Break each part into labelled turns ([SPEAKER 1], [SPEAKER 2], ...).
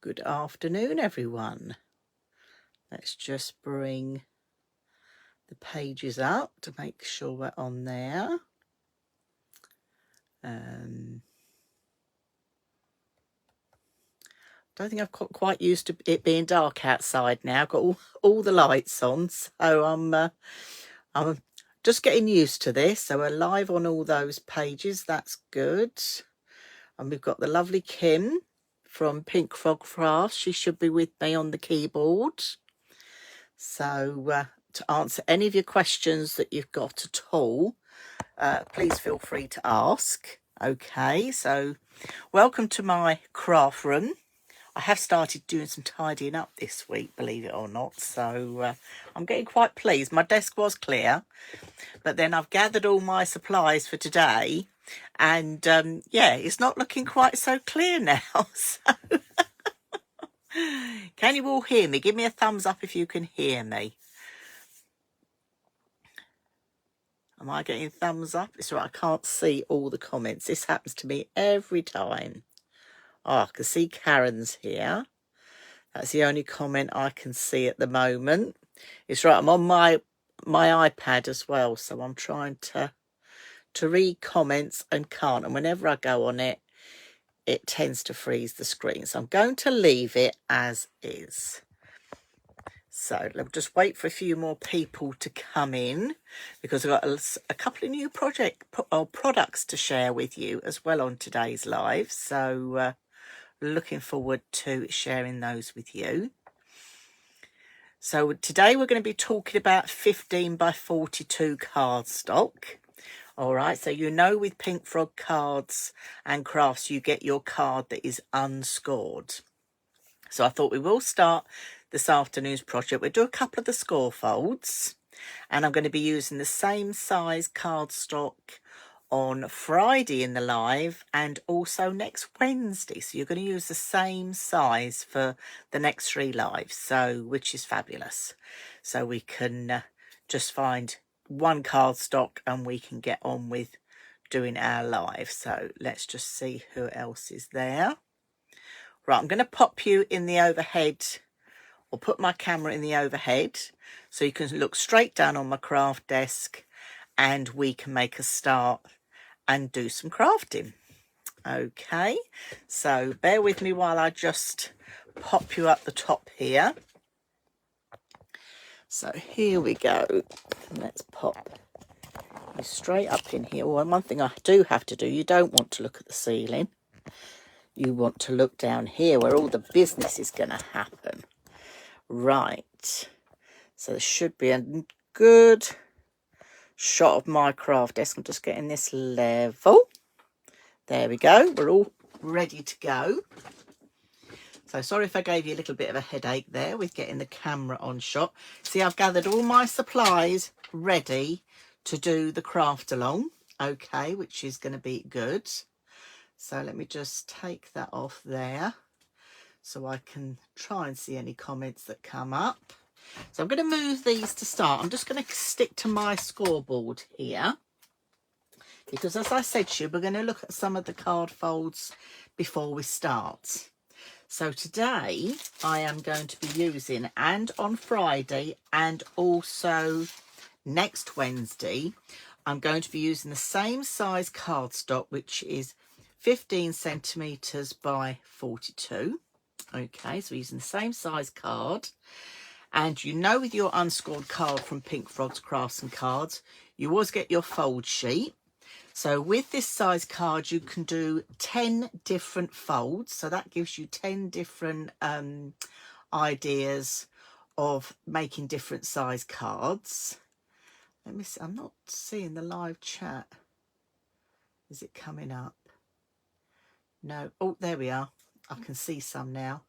[SPEAKER 1] Good afternoon, everyone. Let's just bring the pages up to make sure we're on there. Don't think I've got quite used to it being dark outside now. I've got all the lights on, so I'm just getting used to this. So we're live on all those pages. That's good. And we've got the lovely Kim from Pink Frog Crafts. She should be with me on the keyboard. So to answer any of your questions that you've got at all, please feel free to ask. Okay, so welcome to my craft room. I have started doing some tidying up this week, believe it or not. So I'm getting quite pleased. My desk was clear, but then I've gathered all my supplies for today. And yeah, it's not looking quite so clear now. So can you all hear me? Give me a thumbs up if you can hear me. Am I getting thumbs up? It's right, I can't see all the comments. This happens to me every time. Oh, I can see Karen's here. That's the only comment I can see at the moment. It's right, I'm on my iPad as well, so I'm trying to read comments and can't. And whenever I go on it, it tends to freeze the screen. So I'm going to leave it as is. So let's just wait for a few more people to come in, because I've got a couple of new products to share with you as well on today's live. So looking forward to sharing those with you. So today we're going to be talking about 15 by 42 cardstock. All right, so you know with Pink Frog cards and crafts, you get your card that is unscored. So I thought we will start this afternoon's project. We'll do a couple of the score folds, and I'm going to be using the same size cardstock on Friday in the live and also next Wednesday. So you're going to use the same size for the next 3 lives, so which is fabulous. So we can just find one cardstock and we can get on with doing our live. So let's just see who else is there. Right, I'm going to pop you in the overhead, or put my camera in the overhead, so you can look straight down on my craft desk and we can make a start and do some crafting. Okay, so bear with me while I just pop you up the top here. So here we go. Let's pop you straight up in here. Well, one thing I do have to do, you don't want to look at the ceiling. You want to look down here where all the business is going to happen. Right. So there should be a good shot of my craft desk. I'm just getting this level. There we go. We're all ready to go. So sorry if I gave you a little bit of a headache there with getting the camera on shot. See, I've gathered all my supplies ready to do the craft along. Okay, which is going to be good. So let me just take that off there so I can try and see any comments that come up. So I'm going to move these to start. I'm just going to stick to my scoreboard here, because as I said to you, we're going to look at some of the card folds before we start. So today I am going to be using, and on Friday and also next Wednesday, I'm going to be using the same size cardstock, which is 15 centimetres by 42. Okay, so we're using the same size card. And you know, with your unscored card from Pink Frog's Crafts and Cards, you always get your fold sheet. So with this size card, you can do 10 different folds. So that gives you 10 different ideas of making different size cards. Let me see. I'm not seeing the live chat. Is it coming up? No. Oh, there we are. I can see some now.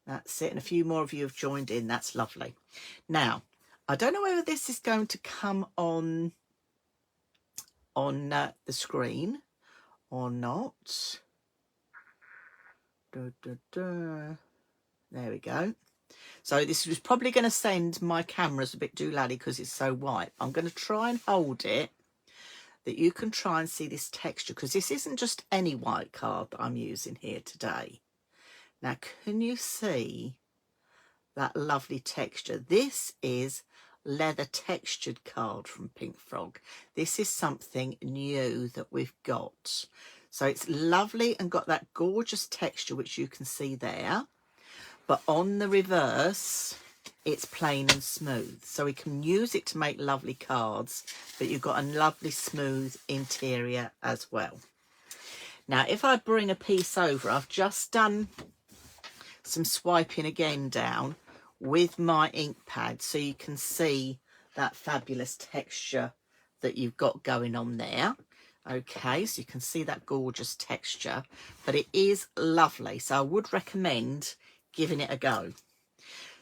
[SPEAKER 1] That's it. And a few more of you have joined in. That's lovely. Now, I don't know whether this is going to come on the screen or not. There we go. So this was probably going to send my cameras a bit doolally because it's so white. I'm going to try and hold it that you can try and see this texture, because this isn't just any white card that I'm using here today. Now, can you see that lovely texture? This is leather textured card from Pink Frog. This is something new that we've got. So it's lovely and got that gorgeous texture, which you can see there. But on the reverse, it's plain and smooth. So we can use it to make lovely cards, but you've got a lovely smooth interior as well. Now, if I bring a piece over, I've just done some swiping again down with my ink pad, so you can see that fabulous texture that you've got going on there. Okay, so you can see that gorgeous texture, but it is lovely. So I would recommend giving it a go.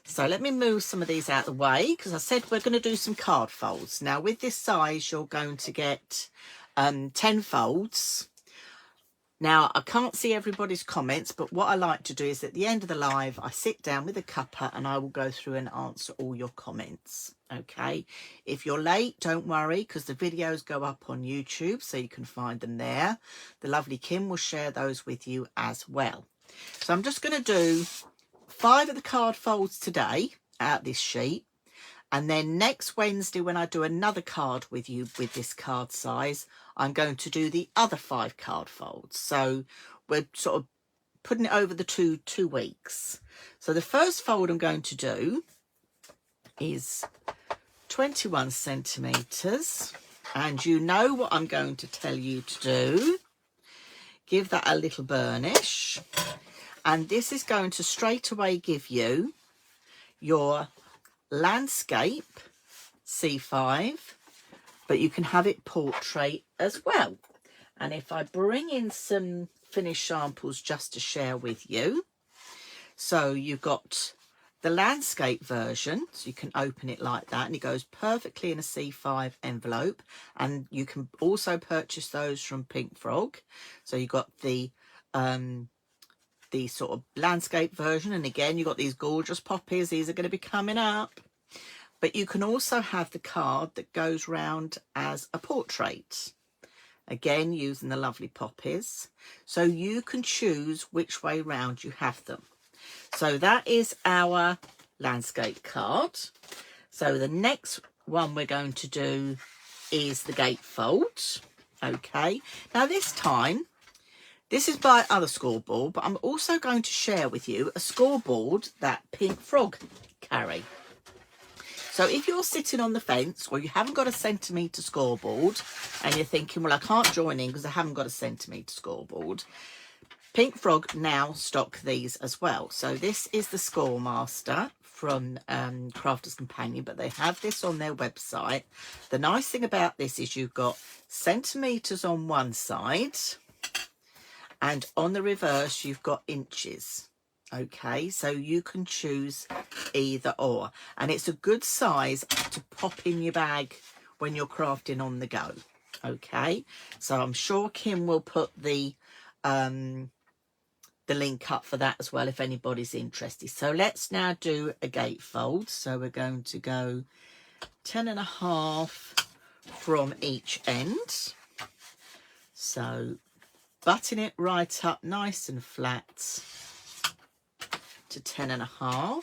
[SPEAKER 1] So let me move some of these out of the way, because I said we're going to do some card folds. Now, with this size, you're going to get 10 folds. Now, I can't see everybody's comments, but what I like to do is at the end of the live, I sit down with a cuppa and I will go through and answer all your comments. Okay, if you're late, don't worry, because the videos go up on YouTube, so you can find them there. The lovely Kim will share those with you as well. So I'm just going to do 5 of the card folds today out this sheet. And then next Wednesday, when I do another card with you with this card size, I'm going to do the other 5 card folds. So we're sort of putting it over the two weeks. So the first fold I'm going to do is 21 centimetres. And you know what I'm going to tell you to do. Give that a little burnish. And this is going to straight away give you your landscape C5, but you can have it portrait as well. And if I bring in some finished samples just to share with you, so you've got the landscape version, so you can open it like that and it goes perfectly in a C5 envelope. And you can also purchase those from Pink Frog. So you've got the sort of landscape version, and again you've got these gorgeous poppies. These are going to be coming up, but you can also have the card that goes round as a portrait, again using the lovely poppies, so you can choose which way round you have them. So that is our landscape card. So the next one we're going to do is the gatefold. Okay, now this time this is by other scoreboard, but I'm also going to share with you a scoreboard that Pink Frog carry. So if you're sitting on the fence or you haven't got a centimetre scoreboard and you're thinking, well, I can't join in because I haven't got a centimetre scoreboard, Pink Frog now stock these as well. So this is the Scoremaster from Crafter's Companion, but they have this on their website. The nice thing about this is you've got centimetres on one side, and on the reverse, you've got inches. Okay, so you can choose either or. And it's a good size to pop in your bag when you're crafting on the go. Okay, so I'm sure Kim will put the link up for that as well if anybody's interested. So let's now do a gatefold. So we're going to go 10.5 from each end. So button it right up nice and flat to 10.5,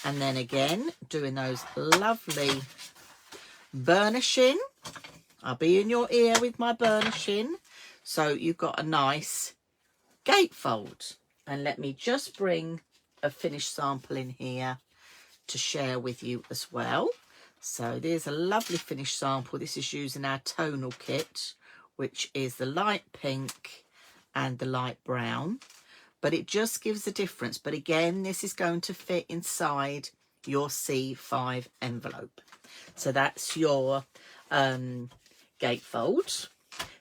[SPEAKER 1] and then again doing those lovely burnishing. I'll be in your ear with my burnishing, so you've got a nice gatefold. And let me just bring a finished sample in here to share with you as well. So there's a lovely finished sample. This is using our tonal kit, which is the light pink and the light brown, but it just gives a difference. But again, this is going to fit inside your C5 envelope. So that's your gatefold.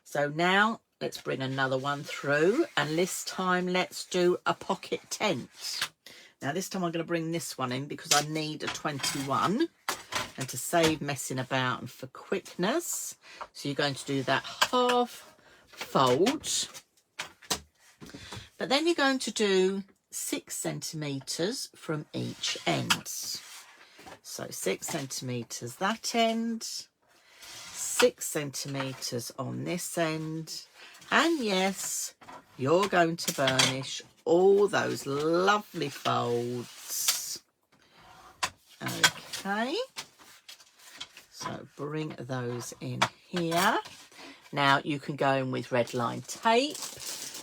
[SPEAKER 1] So now let's bring another one through, and this time let's do a pocket tent. Now this time I'm going to bring this one in because I need a 21. And to save messing about and for quickness, so you're going to do that half fold, but then you're going to do 6 centimetres from each end. So 6 centimetres that end, 6 centimetres on this end, and yes, you're going to burnish all those lovely folds. Okay, so bring those in here. Now you can go in with red line tape,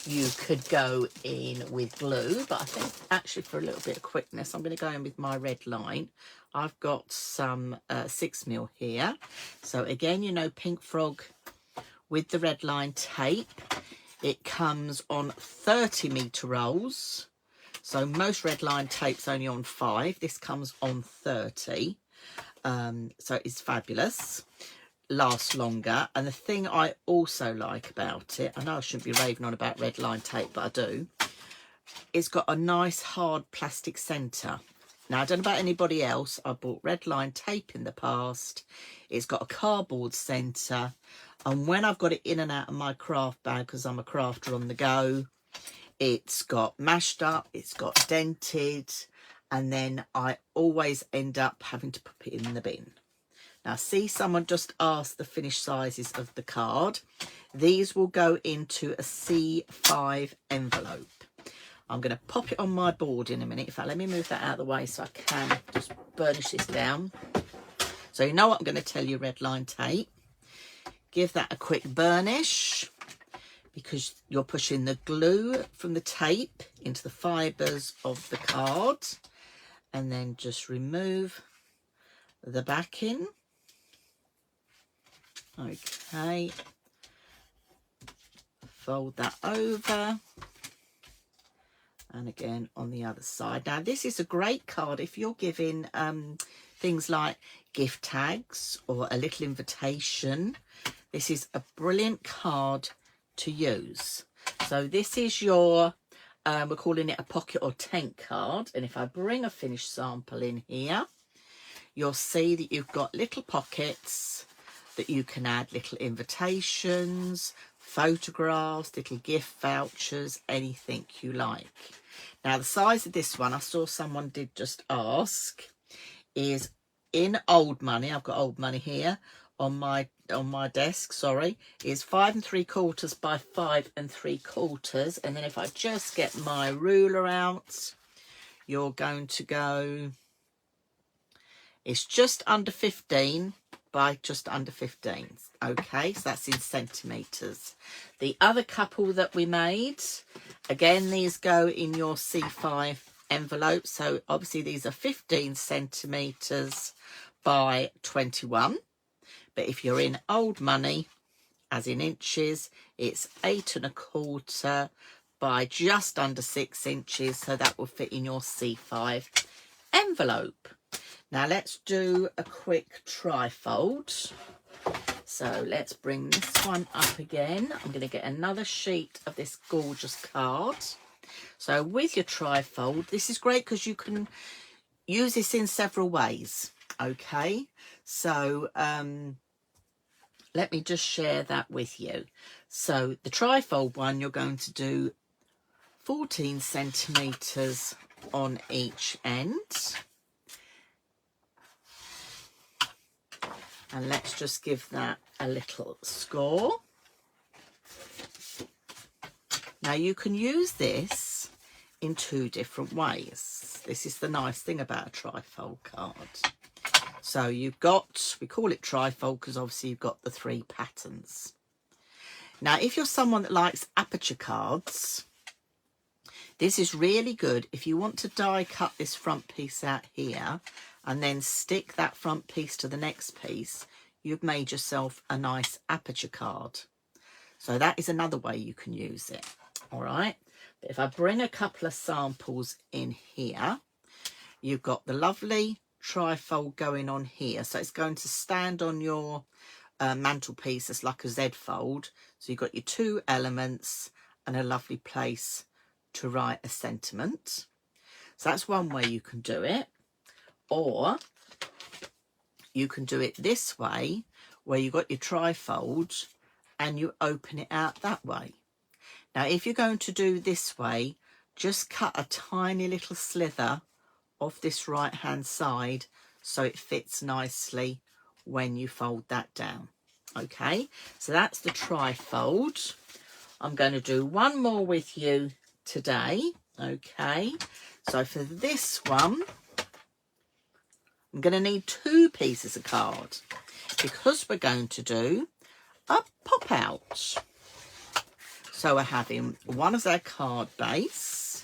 [SPEAKER 1] you could go in with glue, but I think actually for a little bit of quickness I'm going to go in with my red line. I've got some 6mm here, so again, you know, Pink Frog with the red line tape, it comes on 30-metre rolls. So most red line tape's only on 5. This comes on 30. So it's fabulous. Lasts longer. And the thing I also like about it, I know I shouldn't be raving on about red line tape, but I do. It's got a nice hard plastic centre. Now, I don't know about anybody else. I bought red line tape in the past. It's got a cardboard centre. And when I've got it in and out of my craft bag, because I'm a crafter on the go, it's got mashed up, it's got dented, and then I always end up having to put it in the bin. Now, see, someone just asked the finished sizes of the card. These will go into a C5 envelope. I'm going to pop it on my board in a minute. In fact, let me move that out of the way so I can just burnish this down. So you know what I'm going to tell you, red line tape. Give that a quick burnish, because you're pushing the glue from the tape into the fibres of the card, and then just remove the backing. Okay, fold that over, and again on the other side. Now this is a great card if you're giving things like gift tags or a little invitation. This is a brilliant card to use. So this is your we're calling it a pocket or tent card, and if I bring a finished sample in here, you'll see that you've got little pockets that you can add little invitations, photographs, little gift vouchers, anything you like. Now the size of this one, I saw someone did just ask, is in old money. I've got old money here on my desk, sorry, is 5 3/4 by 5 3/4, and then if I just get my ruler out, you're going to go, it's just under 15 by just under 15. Okay, so that's in centimetres. The other couple that we made, again, these go in your C5 envelope, so obviously these are 15 centimetres by 21. But if you're in old money, as in inches, it's 8 1/4 by just under 6 inches. So that will fit in your C5 envelope. Now let's do a quick trifold. So let's bring this one up again. I'm going to get another sheet of this gorgeous card. So with your trifold, this is great because you can use this in several ways. Okay, so let me just share that with you. So the trifold one, you're going to do 14 centimetres on each end. And let's just give that a little score. Now you can use this in 2 different ways. This is the nice thing about a trifold card. So you've got, we call it trifold because obviously you've got the 3 patterns. Now, if you're someone that likes aperture cards, this is really good if you want to die cut this front piece out here and then stick that front piece to the next piece. You've made yourself a nice aperture card. So that is another way you can use it. All right. But if I bring a couple of samples in here, you've got the lovely trifold going on here, so it's going to stand on your mantelpiece as like a Z fold. So you've got your 2 elements and a lovely place to write a sentiment. So that's one way you can do it. Or you can do it this way, where you've got your trifold and you open it out that way. Now if you're going to do this way, just cut a tiny little slither off this right hand side so it fits nicely when you fold that down. Okay, so that's the trifold. I'm going to do one more with you today, Okay, so for this one, I'm going to need 2 pieces of card because we're going to do a pop out. So we're having one as our card base.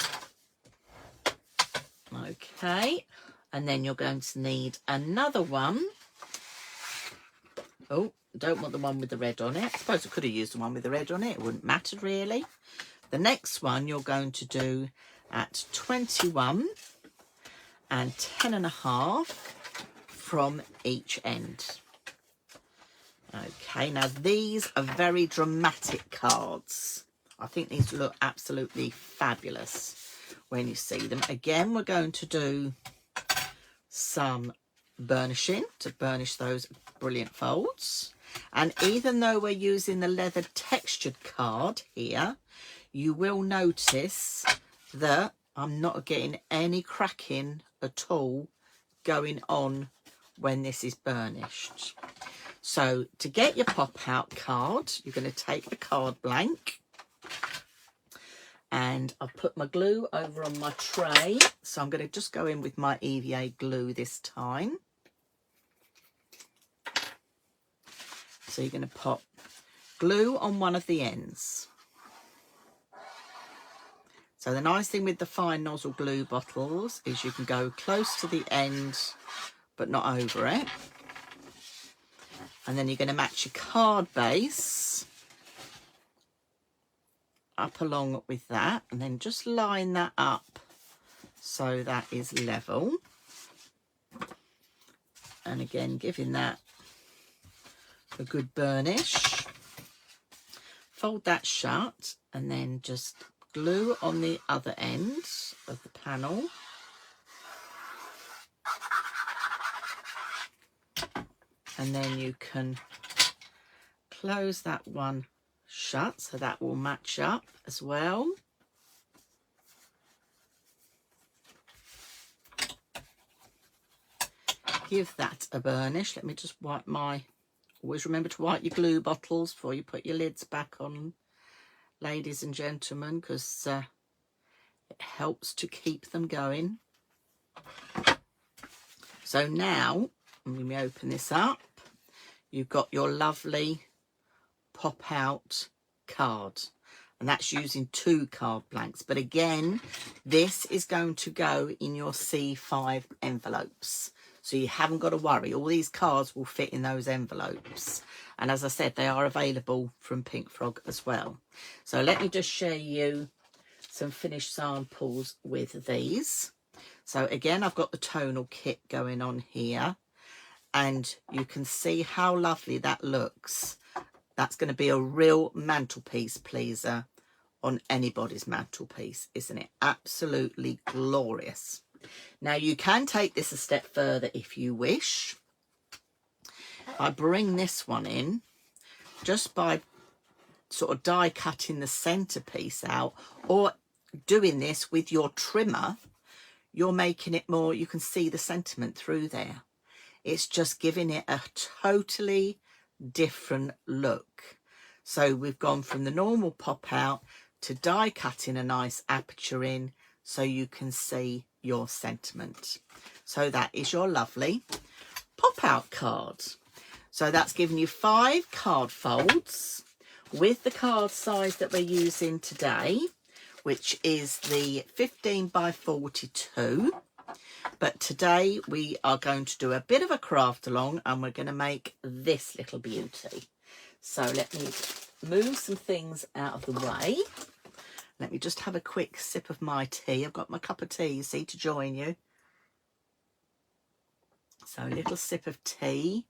[SPEAKER 1] Okay, and then you're going to need another one. Oh, don't want the one with the red on it. I suppose I could have used the one with the red on it. It wouldn't matter really. The next one you're going to do at 21 and 10.5 from each end. Okay, now these are very dramatic cards. I think these look absolutely fabulous when you see them. Again, we're going to do some burnishing to burnish those brilliant folds. And even though we're using the leather textured card here, you will notice that I'm not getting any cracking at all going on when this is burnished. So to get your pop out card, you're going to take the card blank, and I've put my glue over on my tray. So I'm going to just go in with my EVA glue this time. So you're going to pop glue on one of the ends. So the nice thing with the fine nozzle glue bottles is you can go close to the end but not over it. And then you're going to match your card base up along with that, and then just line that up so that is level. And again, giving that a good burnish. Fold that shut and then just glue on the other end of the panel. And then you can close that one shut so that will match up as well. Give that a burnish. Let me just wipe my... Always remember to wipe your glue bottles before you put your lids back on, ladies and gentlemen, because it helps to keep them going. So now, when we open this up, you've got your lovely pop out card, and that's using 2 card blanks. But again, this is going to go in your C5 envelopes, so you haven't got to worry. All these cards will fit in those envelopes, and as I said, they are available from Pink Frog as well. So let me just show you some finished samples with these. So again, I've got the tonal kit going on here, and you can see how lovely that looks. That's going to be a real mantelpiece pleaser on anybody's mantelpiece, isn't it? Absolutely glorious. Now you can take this a step further if you wish. I bring this one in just by sort of die cutting the centerpiece out, or doing this with your trimmer. You're making it more, you can see the sentiment through there. It's just giving it a totally different look. So we've gone from the normal pop out to die cutting a nice aperture in so you can see your sentiment. So that is your lovely pop out card. So that's giving you 5 card folds with the card size that we're using today, which is the 15 by 42. But today we are going to do a bit of a craft along, and we're going to make this little beauty. So let me move some things out of the way. Let me just have a quick sip of my tea. I've got my cup of tea, you see, to join you. So a little sip of tea.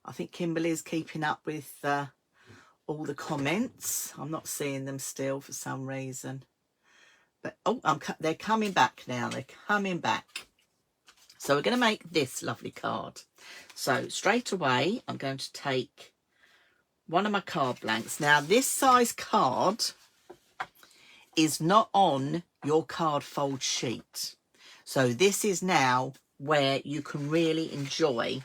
[SPEAKER 1] I think Kimberly's keeping up with all the comments. I'm not seeing them still for some reason. But oh, they're coming back now. They're coming back. So we're going to make this lovely card. So straight away, I'm going to take one of my card blanks. Now, this size card is not on your card fold sheet. So this is now where you can really enjoy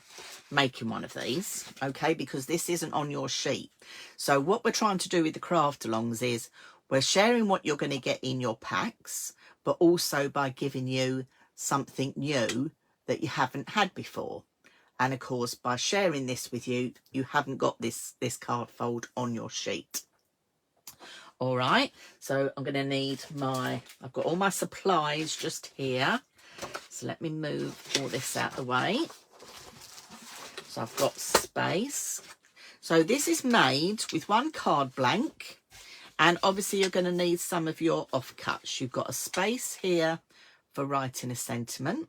[SPEAKER 1] making one of these, okay, because this isn't on your sheet. So what we're trying to do with the craft alongs is we're sharing what you're going to get in your packs, but also by giving you something new that you haven't had before. And of course, by sharing this with you, you haven't got this card fold on your sheet. All right, so I'm going to need I've got all my supplies just here. So let me move all this out of the way. So I've got space. So this is made with one card blank. And obviously you're going to need some of your offcuts. You've got a space here for writing a sentiment.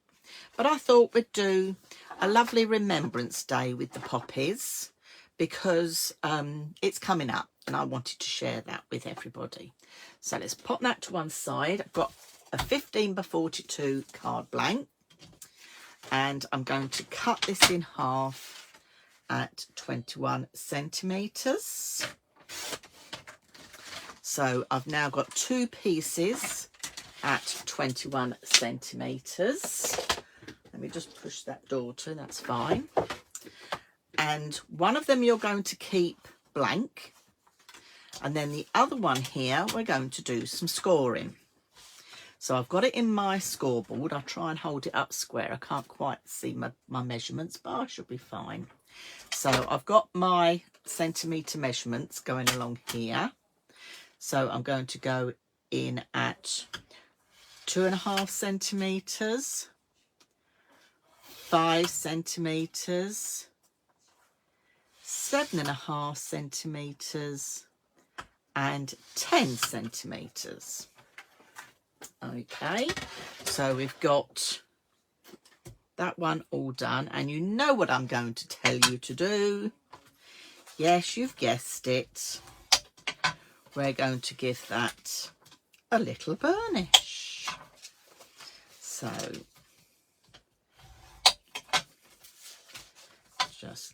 [SPEAKER 1] But I thought we'd do a lovely Remembrance Day with the poppies because it's coming up and I wanted to share that with everybody. So let's pop that to one side. I've got a 15 by 42 card blank and I'm going to cut this in half at 21 centimetres. So I've now got 2 pieces at 21 centimetres. Let me just push that door to, that's fine. And one of them you're going to keep blank. And then the other one here, we're going to do some scoring. So I've got it in my scoreboard. I'll try and hold it up square. I can't quite see my measurements, but I should be fine. So I've got my centimetre measurements going along here. So I'm going to go in at 2.5 centimetres, 5 centimetres, 7.5 centimetres and 10 centimetres. Okay, so we've got that one all done, and you know what I'm going to tell you to do. Yes, you've guessed it. We're going to give that a little burnish. So just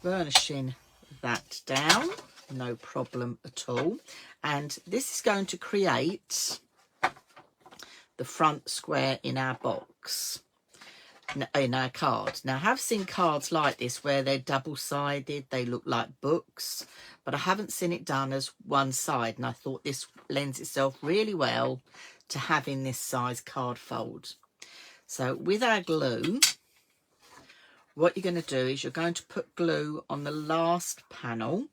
[SPEAKER 1] burnishing that down, no problem at all. And this is going to create the front square in our box, in our card. Now I have seen cards like this where they're double-sided, they look like books, but I haven't seen it done as one side, and I thought this lends itself really well to having this size card fold. So with our glue, what you're going to do is you're going to put glue on the last panel.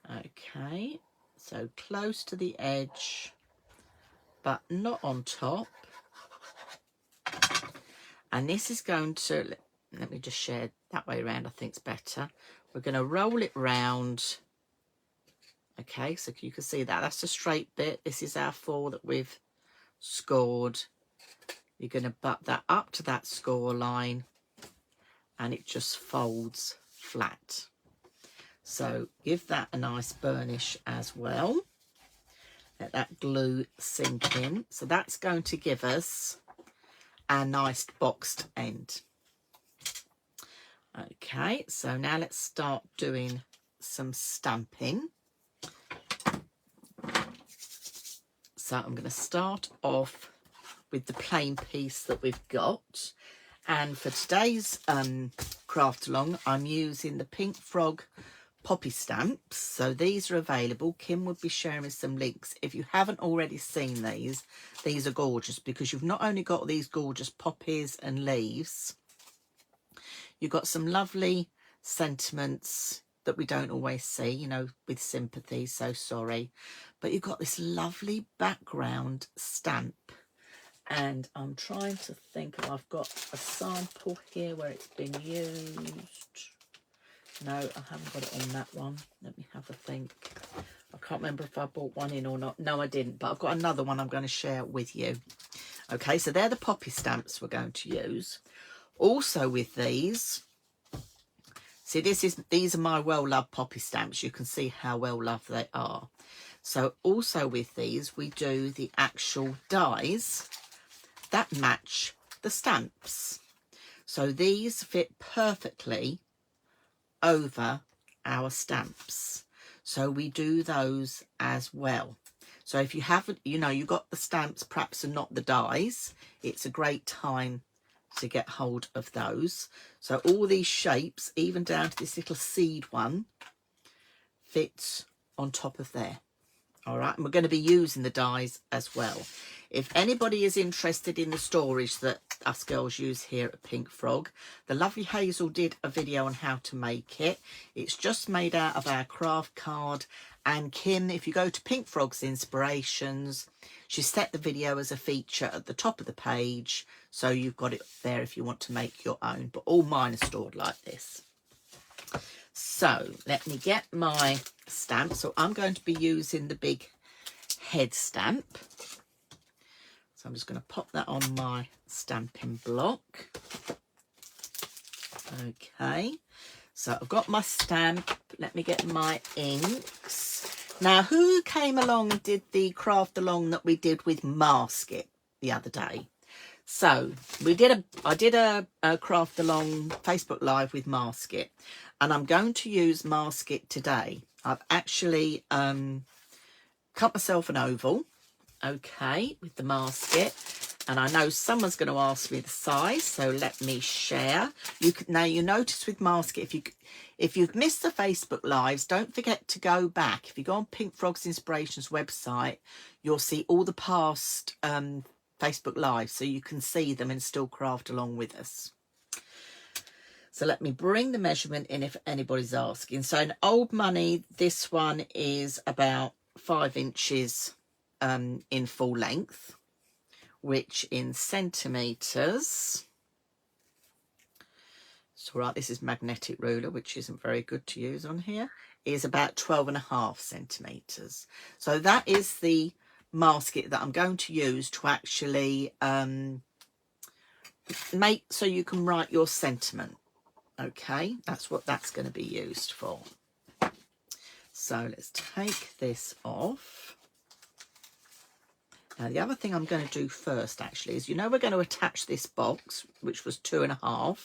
[SPEAKER 1] Okay, so close to the edge, but not on top. And this is going to, let me just share that way around, I think it's better. We're going to roll it round. Okay, so you can see that, that's a straight bit. This is our 4 that we've scored. You're going to butt that up to that score line and it just folds flat. So give that a nice burnish as well. Let that glue sink in. So that's going to give us our nice boxed end. Okay, so now let's start doing some stamping. So I'm going to start off with the plain piece that we've got. And for today's craft along, I'm using the Pink Frog poppy stamps. So these are available. Kim would be sharing some links. If you haven't already seen these are gorgeous because you've not only got these gorgeous poppies and leaves, you've got some lovely sentiments that we don't always see, you know, with sympathy, so sorry. But you've got this lovely background stamp. And I'm trying to think if I've got a sample here where it's been used. No, I haven't got it on that one. Let me have a think. I can't remember if I bought one in or not. No, I didn't, but I've got another one I'm going to share with you. Okay, so they're the poppy stamps we're going to use. Also with these, see, these are my well-loved poppy stamps. You can see how well-loved they are. So also with these, we do the actual dies that match the stamps. So these fit perfectly over our stamps. So we do those as well. So if you haven't, you know, you got the stamps perhaps and not the dies, it's a great time to get hold of those. So all these shapes, even down to this little seed one, fits on top of there. All right, and we're going to be using the dies as well. If anybody is interested in the storage that us girls use here at Pink Frog, the lovely Hazel did a video on how to make it. It's just made out of our craft card. And Kim, if you go to Pink Frog's Inspirations, she set the video as a feature at the top of the page. So you've got it there if you want to make your own. But all mine are stored like this. So let me get my stamp. So I'm going to be using the big head stamp. So I'm just going to pop that on my stamping block. Okay, so I've got my stamp. Let me get my inks. Now, who came along and did the craft along that we did with Mask It the other day? So I did a craft along Facebook Live with Mask It, and I'm going to use Mask It today. I've actually cut myself an oval, okay, with the Mask It, and I know someone's going to ask me the size, so let me share. Now you notice with Mask It, if you've missed the Facebook Lives, don't forget to go back. If you go on Pink Frog's Inspirations website, you'll see all the past Facebook Lives, so you can see them and still craft along with us. So let me bring the measurement in if anybody's asking. So in old money, this one is about 5 inches in full length, which in centimetres, it's all right, this is magnetic ruler, which isn't very good to use on here, is about 12.5 centimetres. So that is the Mask It that I'm going to use to actually make so you can write your sentiment. Okay, that's what that's going to be used for. So let's take this off. Now the other thing I'm going to do first actually is, we're going to attach this box, which was 2.5.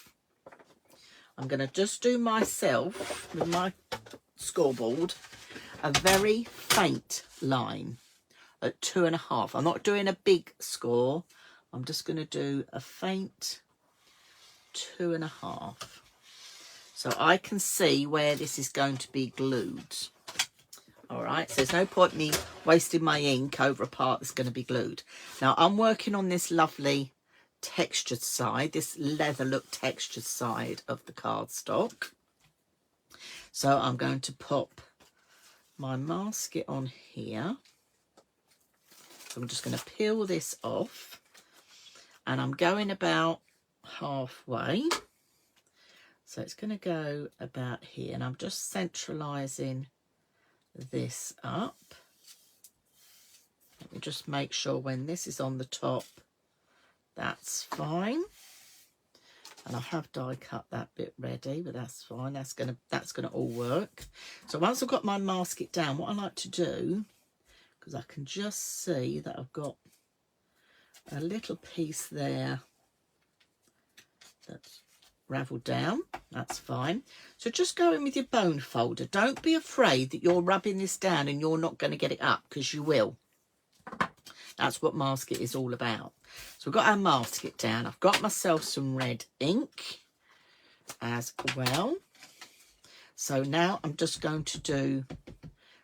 [SPEAKER 1] I'm going to just do myself with my scoreboard a very faint line at 2.5. I'm not doing a big score. I'm just going to do a faint 2.5. So I can see where this is going to be glued. All right, so there's no point me wasting my ink over a part that's going to be glued. Now I'm working on this lovely textured side, this leather look textured side of the cardstock. So I'm going to pop my Mask It on here. So I'm just going to peel this off, and I'm going about halfway. So it's going to go about here, and I'm just centralising this up. Let me just make sure when this is on the top, that's fine. And I have die cut that bit ready, but that's fine. That's gonna all work. So once I've got my Mask It down, what I like to do, because I can just see that I've got a little piece there that's raveled down, that's fine. So just go in with your bone folder. Don't be afraid that you're rubbing this down and you're not going to get it up, because you will. That's what Mask It is all about. So we've got our Mask It down. I've got myself some red ink as well. So now I'm just going to do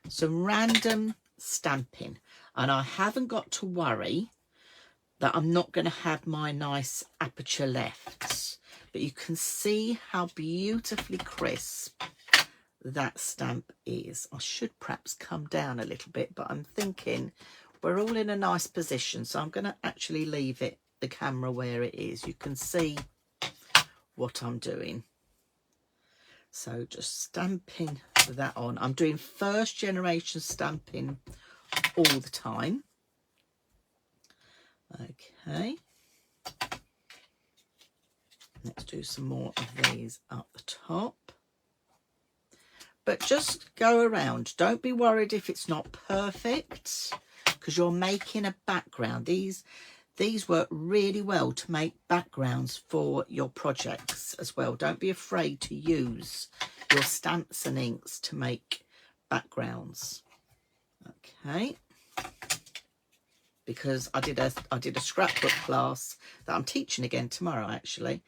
[SPEAKER 1] some random stamping, and I haven't got to worry that I'm not going to have my nice aperture left. But you can see how beautifully crisp that stamp is. I should perhaps come down a little bit, but I'm thinking we're all in a nice position, so I'm going to actually leave the camera where it is. You can see what I'm doing. So just stamping that on. I'm doing first generation stamping all the time. Okay. Let's do some more of these up the top. But just go around. Don't be worried if it's not perfect, because you're making a background. These work really well to make backgrounds for your projects as well. Don't be afraid to use your stamps and inks to make backgrounds. Okay. Because I did a scrapbook class that I'm teaching again tomorrow actually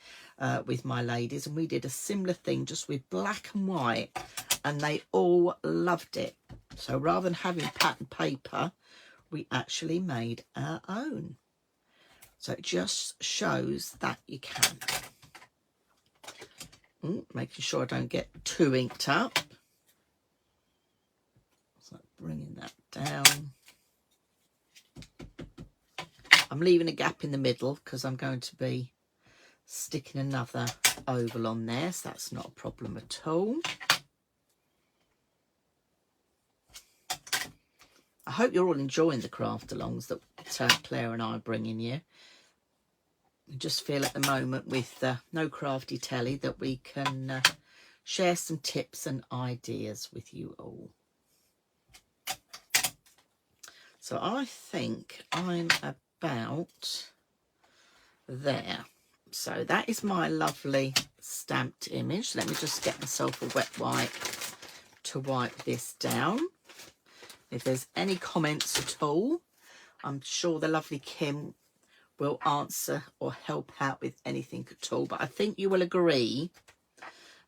[SPEAKER 1] with my ladies, and we did a similar thing just with black and white, and they all loved it. So rather than having pattern paper, we actually made our own. So it just shows that you can. Making sure I don't get too inked up. So bringing that down. I'm leaving a gap in the middle because I'm going to be sticking another oval on there, so that's not a problem at all. I hope you're all enjoying the craft alongs that Claire and I are bringing you. I just feel at the moment with no crafty telly that we can share some tips and ideas with you all. So I think I'm about there. So that is my lovely stamped image. Let me just get myself a wet wipe to wipe this down. If there's any comments at all, I'm sure the lovely Kim will answer or help out with anything at all. But I think you will agree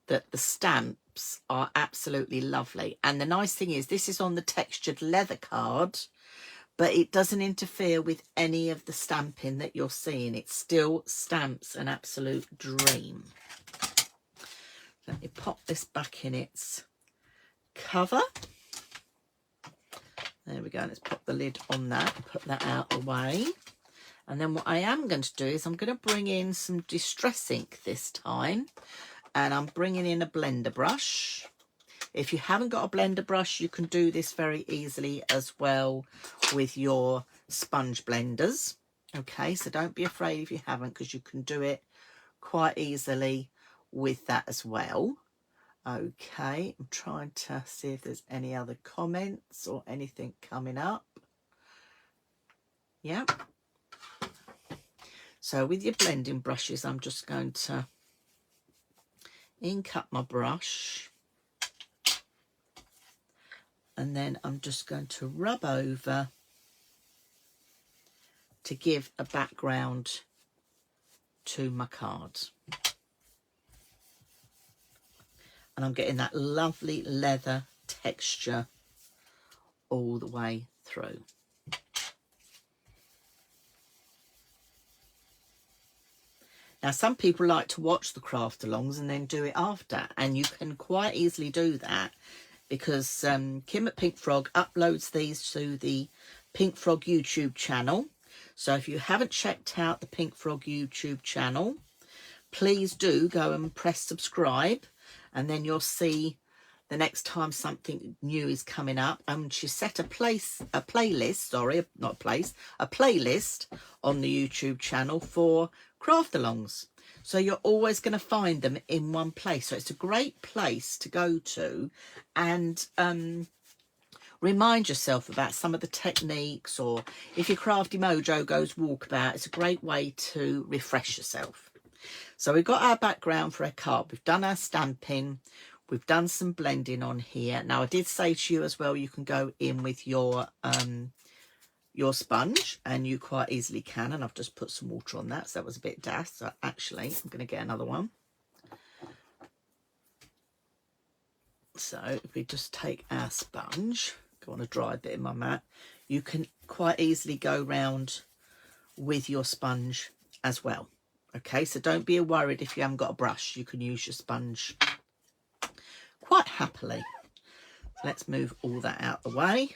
[SPEAKER 1] that the stamps are absolutely lovely. And the nice thing is this is on the textured leather card, but it doesn't interfere with any of the stamping that you're seeing. It still stamps an absolute dream. Let me pop this back in its cover. There we go. Let's pop the lid on that and put that out of the way. And then what I am going to do is I'm going to bring in some distress ink this time. And I'm bringing in a blender brush. If you haven't got a blender brush, you can do this very easily as well with your sponge blenders. Okay, so don't be afraid if you haven't, because you can do it quite easily with that as well. Okay, I'm trying to see if there's any other comments or anything coming up. Yeah. So with your blending brushes, I'm just going to ink up my brush. And then I'm just going to rub over to give a background to my cards. And I'm getting that lovely leather texture all the way through. Now, some people like to watch the craft alongs and then do it after, and you can quite easily do that because Kim at Pink Frog uploads these to the Pink Frog YouTube channel. So if you haven't checked out the Pink Frog YouTube channel, please do go and press subscribe, and then you'll see the next time something new is coming up. And she set a playlist on the YouTube channel for craft alongs. So you're always going to find them in one place. So it's a great place to go to and remind yourself about some of the techniques, or if your crafty mojo goes walkabout, it's a great way to refresh yourself. So we've got our background for our card. We've done our stamping. We've done some blending on here. Now, I did say to you as well, you can go in with your sponge, and you quite easily can. And I've just put some water on that, so that was a bit daft. So actually, I'm going to get another one. So if we just take our sponge, go on a dry bit in my mat, you can quite easily go round with your sponge as well. Okay, so don't be worried if you haven't got a brush. You can use your sponge quite happily. So let's move all that out of the way.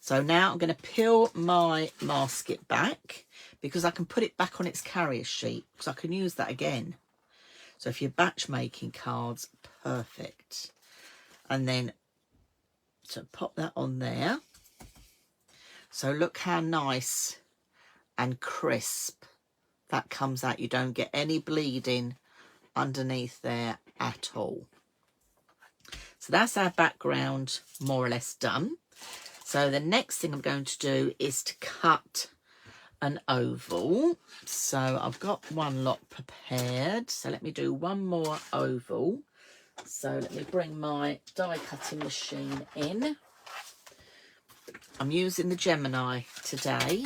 [SPEAKER 1] So now I'm going to peel my masket back because I can put it back on its carrier sheet because I can use that again. So if you're batch making cards, perfect. And then so pop that on there. So look how nice and crisp that comes out. You don't get any bleeding underneath there at all. So that's our background more or less done. So the next thing I'm going to do is to cut an oval. So I've got one lot prepared. So let me do one more oval. So let me bring my die cutting machine in. I'm using the Gemini today.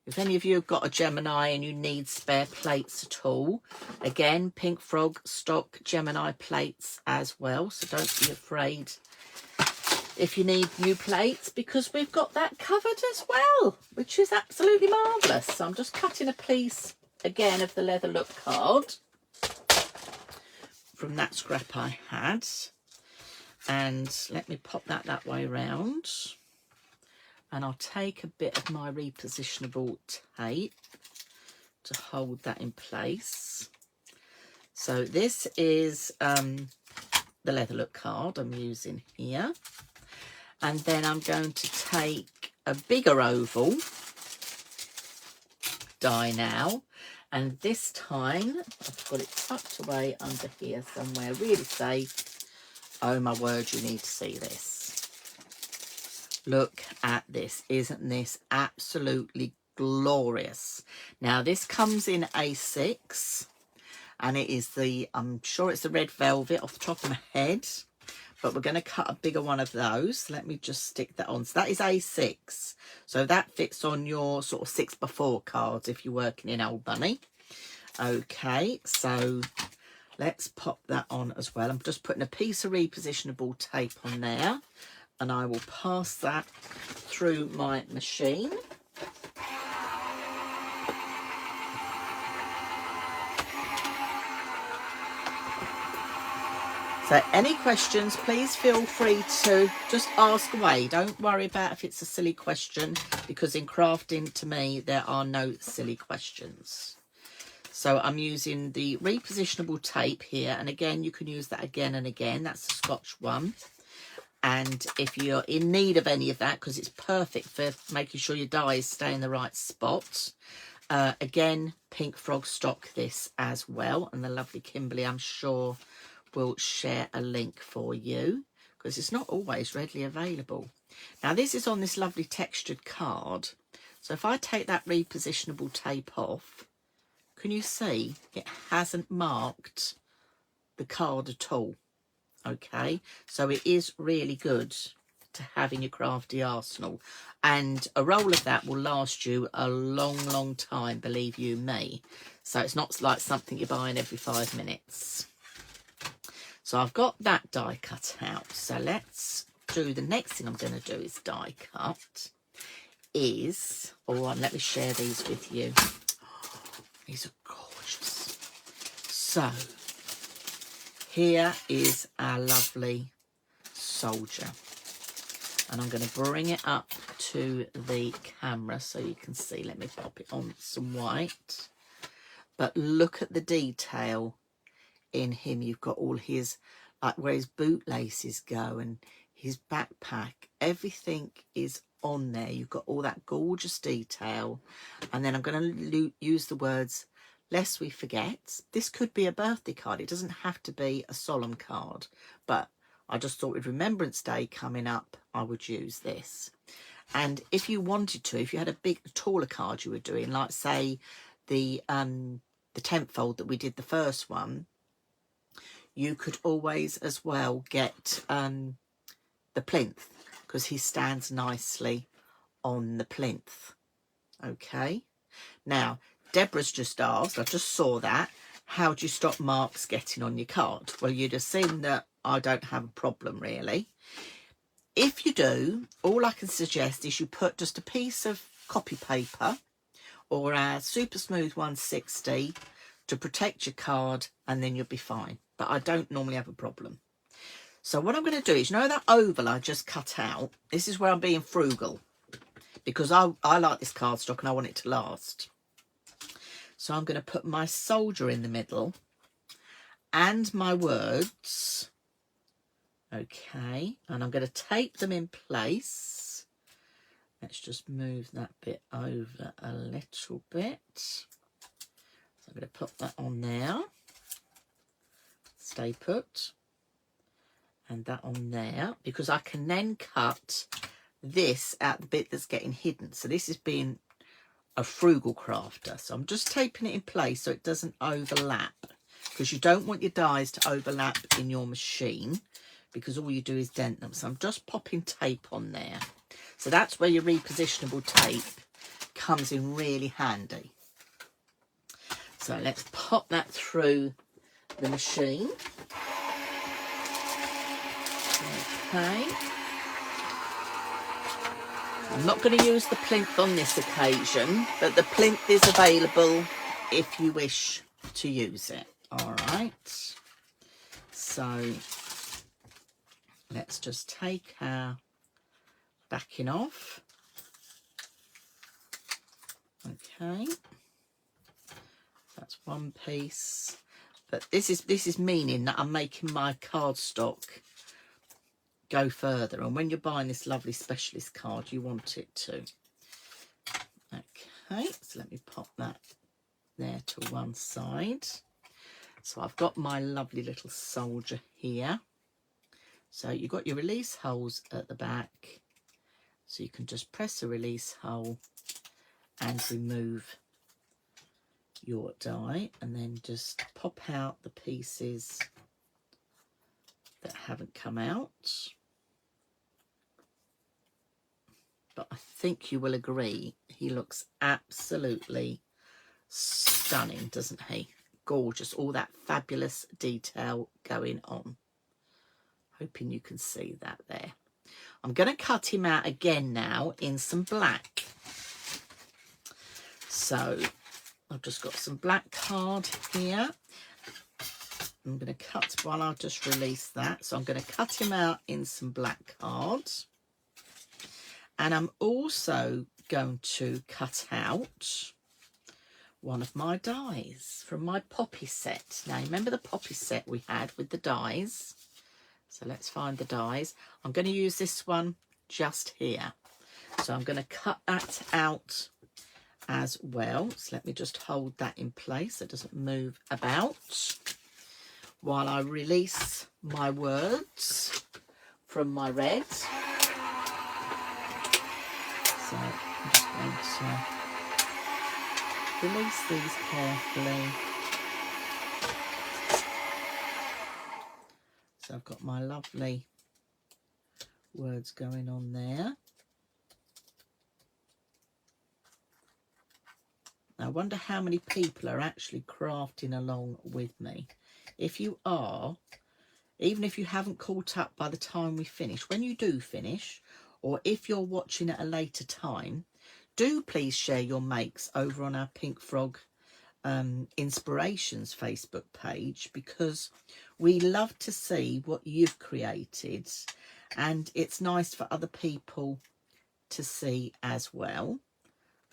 [SPEAKER 1] If any of you have got a Gemini and you need spare plates at all, again, Pink Frog stock Gemini plates as well. So don't be afraid if you need new plates, because we've got that covered as well, which is absolutely marvellous. So I'm just cutting a piece again of the leather look card from that scrap I had, and let me pop that way round, and I'll take a bit of my repositionable tape to hold that in place. So this is the leather look card I'm using here, and then I'm going to take a bigger oval die now, and this time I've got it tucked away under here somewhere, really safe. Oh my word, you need to see this. Look at this. Isn't this absolutely glorious? Now this comes in A6, and it is the, I'm sure it's the red velvet off the top of my head, but we're going to cut a bigger one of those. Let me just stick that on. So that is A6. So that fits on your sort of 6x4 cards if you're working in Old Bunny. Okay, so let's pop that on as well. I'm just putting a piece of repositionable tape on there, and I will pass that through my machine. So any questions, please feel free to just ask away. Don't worry about if it's a silly question, because in crafting, to me, there are no silly questions. So I'm using the repositionable tape here, and again, you can use that again and again. That's the Scotch one. And if you're in need of any of that, because it's perfect for making sure your dies stay in the right spot, again, Pink Frog stock this as well, and the lovely Kimberly, I'm sure, will share a link for you, because it's not always readily available. Now this is on this lovely textured card, so if I take that repositionable tape off, can you see it hasn't marked the card at all? Okay, so it is really good to have in your crafty arsenal, and a roll of that will last you a long time, believe you me. So it's not like something you're buying every 5 minutes. So I've got that die cut out. So let's do, the next thing I'm going to do is die cut is, let me share these with you. These are gorgeous. So here is our lovely soldier, and I'm going to bring it up to the camera so you can see. Let me pop it on some white, but look at the detail in him. You've got all his, like where his bootlaces go and his backpack, everything is on there. You've got all that gorgeous detail. And then I'm going to use the words, lest we forget. This could be a birthday card, it doesn't have to be a solemn card, but I just thought with Remembrance Day coming up, I would use this. And if you wanted to, if you had a big, taller card you were doing, like say the 10th fold that we did the first one, you could always as well get the plinth, because he stands nicely on the plinth. Okay, now Deborah's just asked, I just saw that, how do you stop marks getting on your card? Well, you'd have seen that I don't have a problem really. If you do, all I can suggest is you put just a piece of copy paper or a super smooth 160 to protect your card, and then you'll be fine. But I don't normally have a problem. So what I'm going to do is, you know that oval I just cut out? This is where I'm being frugal, because I like this cardstock and I want it to last. So I'm going to put my soldier in the middle and my words. Okay, and I'm going to tape them in place. Let's just move that bit over a little bit. So I'm going to put that on there. Stay put. And that on there, because I can then cut this out the bit that's getting hidden. So this is being a frugal crafter. So I'm just taping it in place so it doesn't overlap, because you don't want your dies to overlap in your machine, because all you do is dent them. So I'm just popping tape on there. So that's where your repositionable tape comes in really handy. So let's pop that through the machine. Okay. I'm not going to use the plinth on this occasion, but the plinth is available if you wish to use it. All right. So let's just take our backing off. Okay. That's one piece. But this is meaning that I'm making my cardstock go further. And when you're buying this lovely specialist card, you want it to. Okay, so let me pop that there to one side. So I've got my lovely little soldier here. So you've got your release holes at the back. So you can just press the release hole and remove your die, and then just pop out the pieces that haven't come out. But I think you will agree he looks absolutely stunning, doesn't he? Gorgeous, all that fabulous detail going on. Hoping you can see that there. I'm going to cut him out again now in some black. So I've just got some black card here. I'm going to cut while I'll just release that. So I'm going to cut him out in some black card. And I'm also going to cut out one of my dies from my poppy set. Now, remember the poppy set we had with the dies? So let's find the dies. I'm going to use this one just here. So I'm going to cut that out as well. So let me just hold that in place so it doesn't move about while I release my words from my red. So I'm just going to release these carefully. So I've got my lovely words going on there. I wonder how many people are actually crafting along with me. If you are, even if you haven't caught up by the time we finish, when you do finish, or if you're watching at a later time, do please share your makes over on our Pink Frog Inspirations Facebook page, because we love to see what you've created, and it's nice for other people to see as well.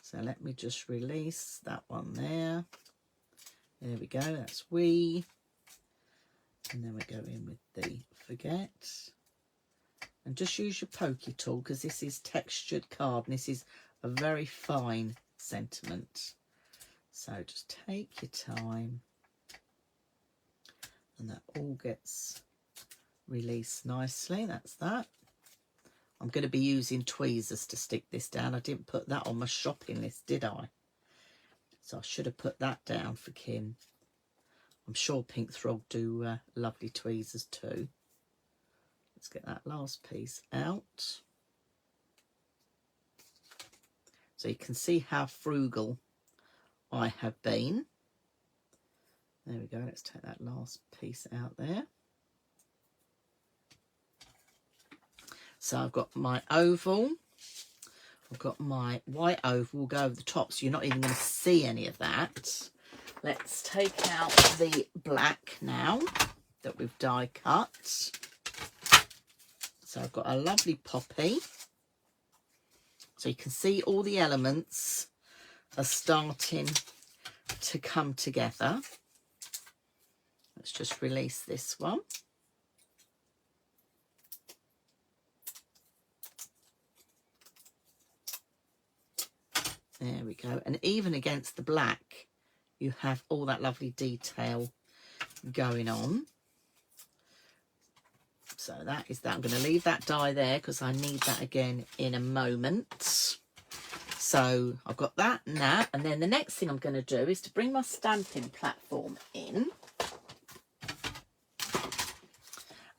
[SPEAKER 1] So let me just release that one there. There we go, that's we. And then we go in with the forget. And just use your pokey tool, because this is textured card and this is a very fine sentiment. So just take your time. And that all gets released nicely. That's that. I'm going to be using tweezers to stick this down. I didn't put that on my shopping list, did I? So I should have put that down for Kim. I'm sure Pink Frog do lovely tweezers too. Let's get that last piece out. So you can see how frugal I have been. There we go. Let's take that last piece out there. So I've got my oval. I've got my white oval go over the top, so you're not even going to see any of that. Let's take out the black now that we've die cut. So I've got a lovely poppy. So you can see all the elements are starting to come together. Let's just release this one. There we go. And even against the black, you have all that lovely detail going on. So that is that. I'm going to leave that die there because I need that again in a moment. So I've got that now. And then the next thing I'm going to do is to bring my stamping platform in.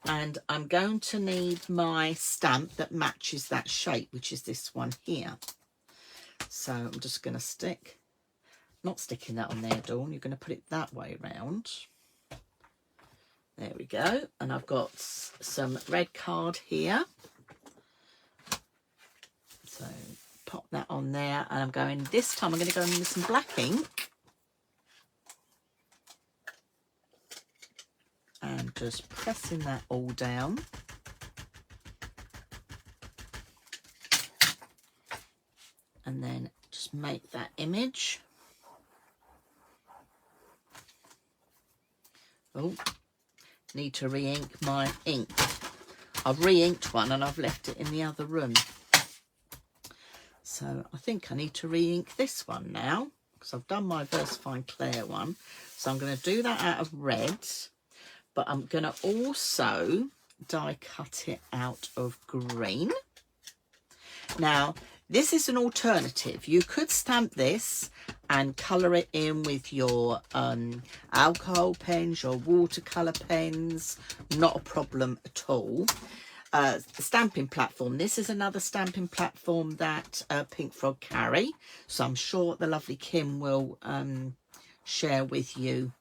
[SPEAKER 1] And I'm going to need my stamp that matches that shape, which is this one here. So I'm just going to not sticking that on there, Dawn. You're going to put it that way round. There we go. And I've got some red card here. So on there, and I'm going, this time I'm going to go in with some black ink and just pressing that all down. And then just make that image. Oh, need to re-ink my ink. I've re-inked one and I've left it in the other room. So I think I need to re-ink this one now, because I've done my VersaFine Clair one. So I'm going to do that out of red, but I'm going to also die cut it out of green. Now, this is an alternative. You could stamp this and colour it in with your alcohol pens, your watercolour pens. Not a problem at all. The stamping platform. This is another stamping platform that Pink Frog carry. So I'm sure the lovely Kim will share with you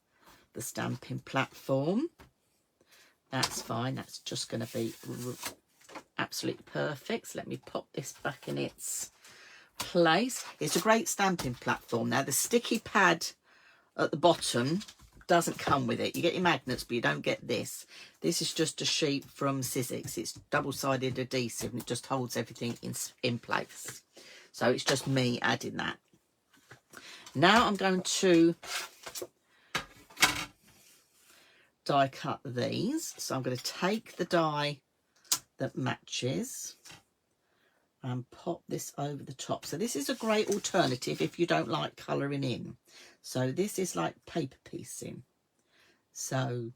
[SPEAKER 1] the stamping platform. That's fine. That's just going to be absolutely perfect. So let me pop this back in its place. It's a great stamping platform. Now the sticky pad at the bottom doesn't come with it. You get your magnets, but you don't get this. This is just a sheet from Sizzix. It's double-sided adhesive and it just holds everything in place. So it's just me adding that. Now I'm going to die cut these. So I'm going to take the die that matches and pop this over the top. So this is a great alternative if you don't like colouring in. So this is like paper piecing. So,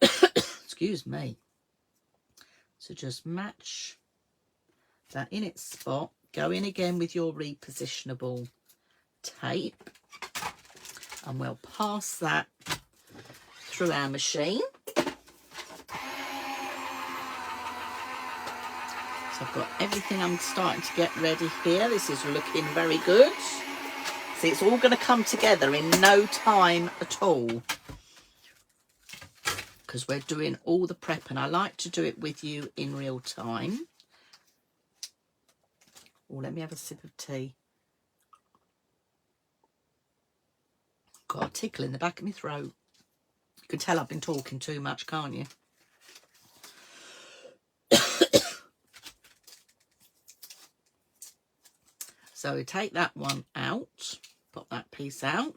[SPEAKER 1] excuse me. So just match that in its spot. Go in again with your repositionable tape. And we'll pass that through our machine. I've got everything I'm starting to get ready here. This is looking very good. See, it's all going to come together in no time at all, because we're doing all the prep and I like to do it with you in real time. Oh, let me have a sip of tea. Got a tickle in the back of my throat. You can tell I've been talking too much, can't you? So we take that one out, pop that piece out,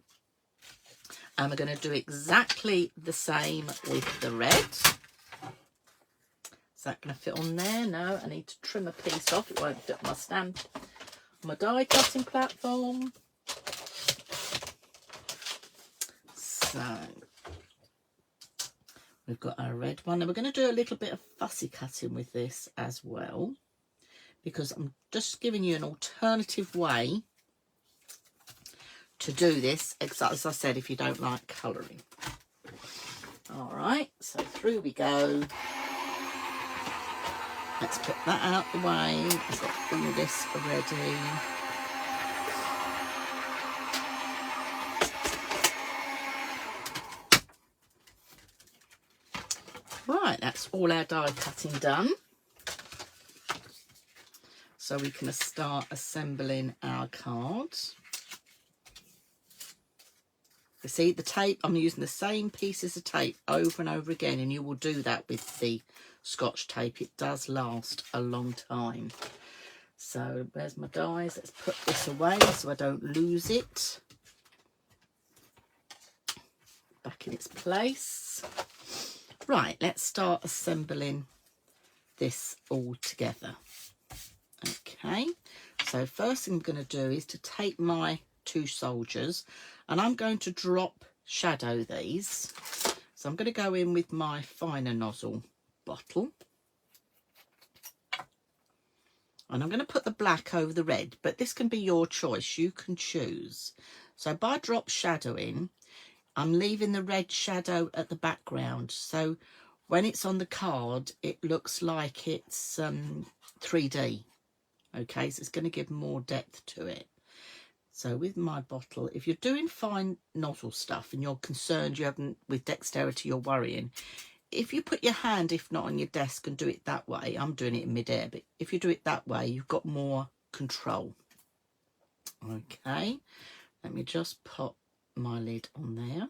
[SPEAKER 1] and we're going to do exactly the same with the red. Is that going to fit on there? No, I need to trim a piece off. It won't fit my stamp on my die cutting platform. So we've got our red one, and we're going to do a little bit of fussy cutting with this as well, because I'm just giving you an alternative way to do this, as I said, if you don't like colouring. All right, so through we go. Let's put that out the way. I've got all this already. Right, that's all our die cutting done. So we can start assembling our cards. You see the tape, I'm using the same pieces of tape over and over again, and you will do that with the Scotch tape. It does last a long time. So there's my dies. Let's put this away so I don't lose it. Back in its place. Right, let's start assembling this all together. Okay, so first thing I'm going to do is to take my two soldiers, and I'm going to drop shadow these. So I'm going to go in with my finer nozzle bottle, and I'm going to put the black over the red, but this can be your choice. You can choose. So by drop shadow in, I'm leaving the red shadow at the background, so when it's on the card it looks like it's 3D. Okay, so it's going to give more depth to it. So with my bottle, if you're doing fine nozzle stuff and you're concerned you haven't, with dexterity you're worrying, if you put your hand, if not on your desk, and do it that way, I'm doing it in midair, but if you do it that way, you've got more control. Okay, let me just pop my lid on there.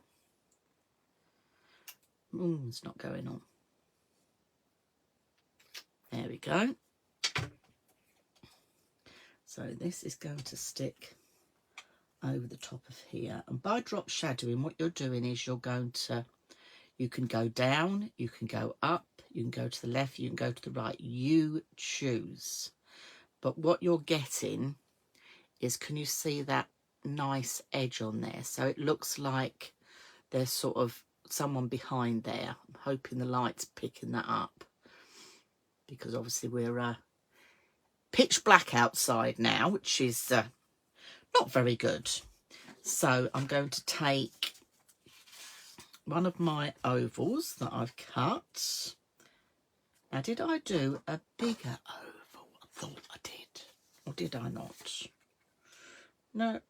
[SPEAKER 1] It's not going on. There we go. So this is going to stick over the top of here. And by drop shadowing, what you're doing is you're going to, you can go down, you can go up, you can go to the left, you can go to the right. You choose. But what you're getting is, can you see that nice edge on there? So it looks like there's sort of someone behind there. I'm hoping the light's picking that up, because obviously we're pitch black outside now, which is not very good. So I'm going to take one of my ovals that I've cut. Now, did I do a bigger oval? I thought I did. Or did I not? No,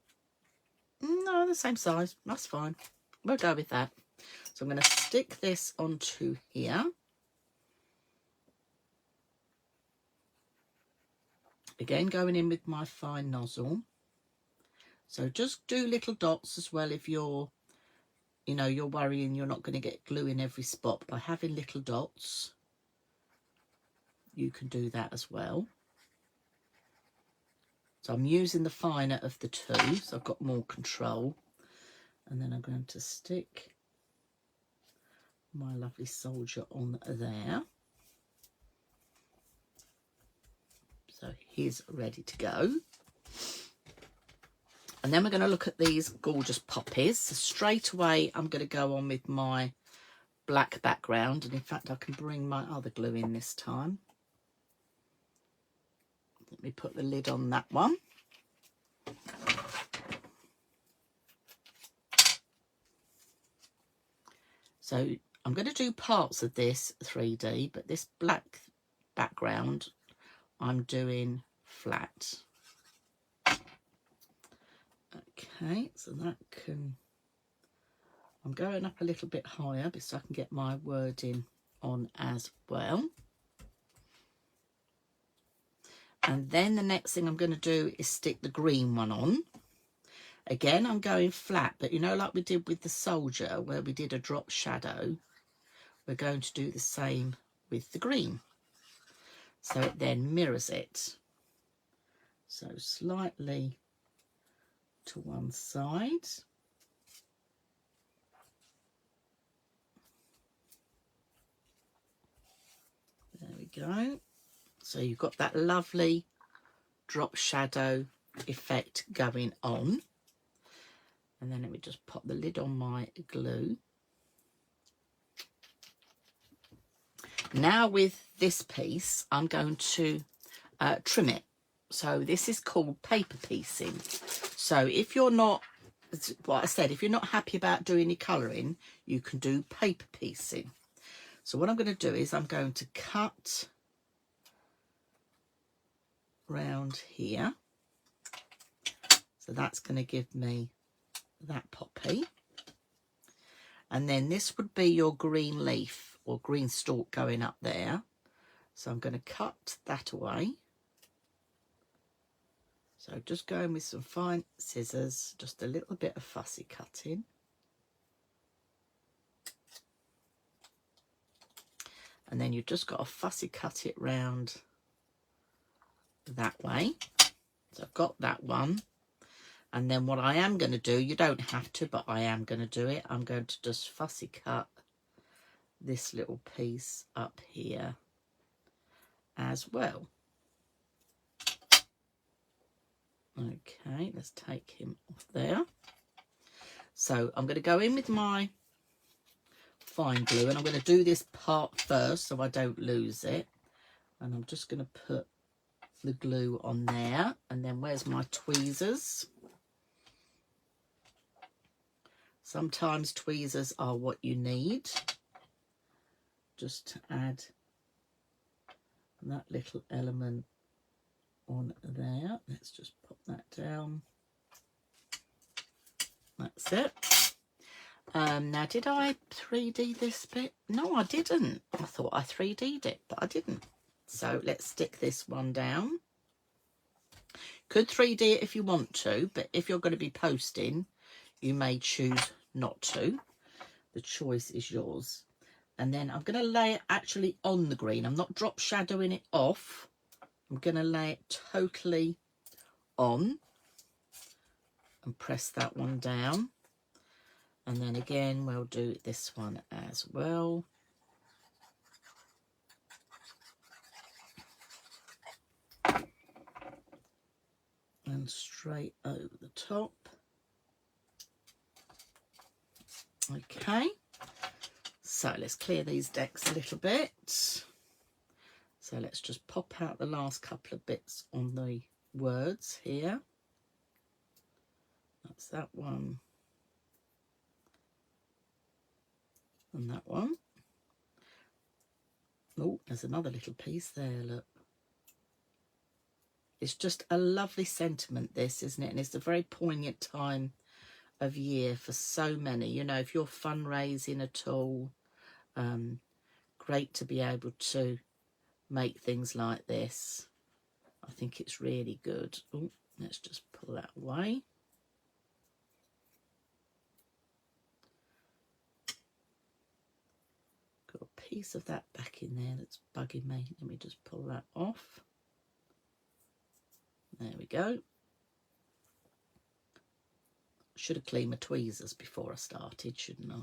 [SPEAKER 1] the same size. That's fine. We'll go with that. So I'm going to stick this onto here. Again, going in with my fine nozzle. So just do little dots as well if you're, you know, you're worrying you're not going to get glue in every spot. By having little dots, you can do that as well. So I'm using the finer of the two, so I've got more control. And then I'm going to stick my lovely soldier on there. So he's ready to go. And then we're going to look at these gorgeous poppies. So straight away, I'm going to go on with my black background. And in fact, I can bring my other glue in this time. Let me put the lid on that one. So I'm going to do parts of this 3D, but this black background I'm doing flat. Okay, so that can, I'm going up a little bit higher because I can get my wording on as well. And then the next thing I'm going to do is stick the green one on. Again, I'm going flat, but you know, like we did with the soldier where we did a drop shadow, we're going to do the same with the green. So it then mirrors it. So slightly to one side. There we go. So you've got that lovely drop shadow effect going on. And then let me just pop the lid on my glue. Now with this piece, I'm going to trim it. So this is called paper piecing. So if you're not, what I said, if you're not happy about doing your colouring, you can do paper piecing. So what I'm going to do is I'm going to cut round here. So that's going to give me that poppy. And then this would be your green leaf or green stalk going up there. So I'm going to cut that away. So just going with some fine scissors, just a little bit of fussy cutting. And then you've just got to fussy cut it round that way. So I've got that one. And then what I am going to do, you don't have to, but I am going to do it. I'm going to just fussy cut this little piece up here as well. Okay, let's take him off there. So I'm going to go in with my fine glue and I'm going to do this part first so I don't lose it. And I'm just going to put the glue on there. And then where's my tweezers? Sometimes tweezers are what you need. Just to add that little element on there. Let's just pop that down. That's it. Now, did I 3D this bit? No, I didn't. I thought I 3D'd it, but I didn't. So let's stick this one down. Could 3D it if you want to, but if you're going to be posting, you may choose not to. The choice is yours. And then I'm going to lay it actually on the green. I'm not drop shadowing it off. I'm going to lay it totally on and press that one down. And then again, we'll do this one as well. And straight over the top. Okay. So let's clear these decks a little bit. So let's just pop out the last couple of bits on the words here. That's that one. And that one. Oh, there's another little piece there, look. It's just a lovely sentiment, this, isn't it? And it's a very poignant time of year for so many. You know, if you're fundraising at all, great to be able to make things like this. I think it's really good. Oh, let's just pull that away. Got a piece of that back in there that's bugging me. Let me just pull that off. There we go. Should have cleaned my tweezers before I started, shouldn't I?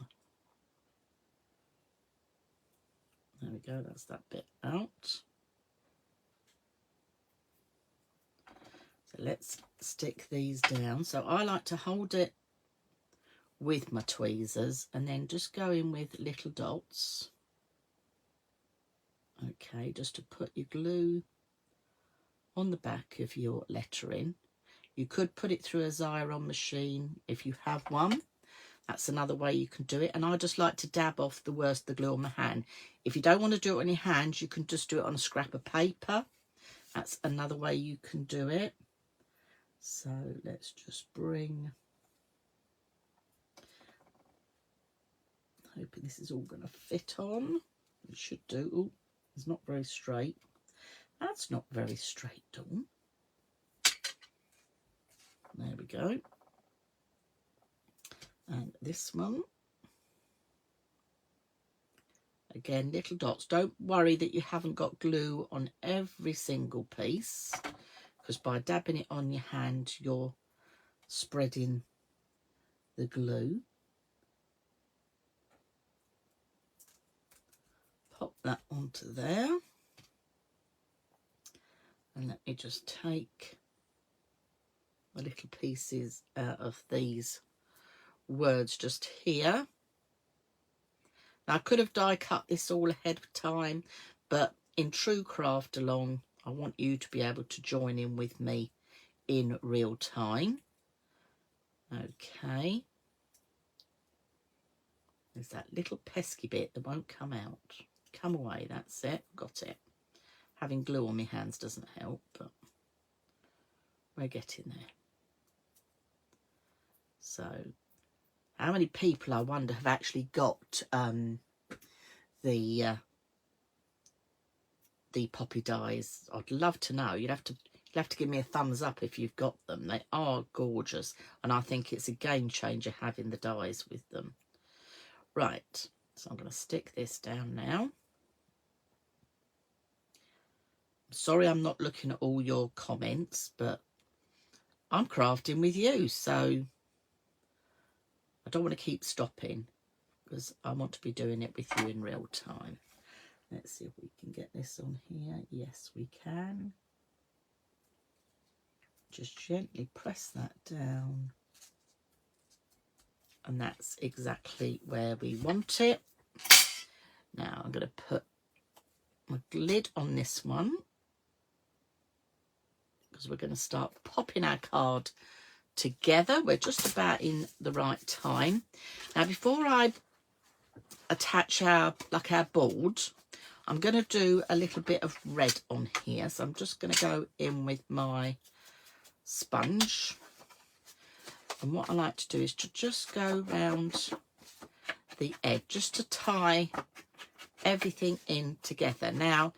[SPEAKER 1] There we go, that's that bit out. So let's stick these down. So I like to hold it with my tweezers and then just go in with little dots. Okay, just to put your glue on the back of your lettering. You could put it through a Xyron machine if you have one. That's another way you can do it. And I just like to dab off the worst of the glue on my hand. If you don't want to do it on your hands, you can just do it on a scrap of paper. That's another way you can do it. So let's just bring... Hoping this is all going to fit on. It should do. Oh, it's not very straight. That's not very straight, Dawn. There we go. And this one. Again, little dots. Don't worry that you haven't got glue on every single piece, because by dabbing it on your hand, you're spreading the glue. Pop that onto there. And let me just take the little pieces out of these words just here. Now, I could have die cut this all ahead of time, but in true craft along, I want you to be able to join in with me in real time. Okay. There's that little pesky bit that won't come out. Come away, that's it, got it. Having glue on my hands doesn't help, but we're getting there. So, how many people, I wonder, have actually got the poppy dies? I'd love to know. You'll have to give me a thumbs up if you've got them. They are gorgeous, and I think it's a game changer having the dies with them. Right, so I'm going to stick this down now. Sorry I'm not looking at all your comments, but I'm crafting with you, so I don't want to keep stopping because I want to be doing it with you in real time. Let's see if we can get this on here. Yes, we can. Just gently press that down. And that's exactly where we want it. Now I'm going to put my lid on this one, because we're going to start popping our card together. We're just about in the right time. Now, before I attach our board, I'm going to do a little bit of red on here. So I'm just going to go in with my sponge. And what I like to do is to just go round the edge, just to tie everything in together. Now,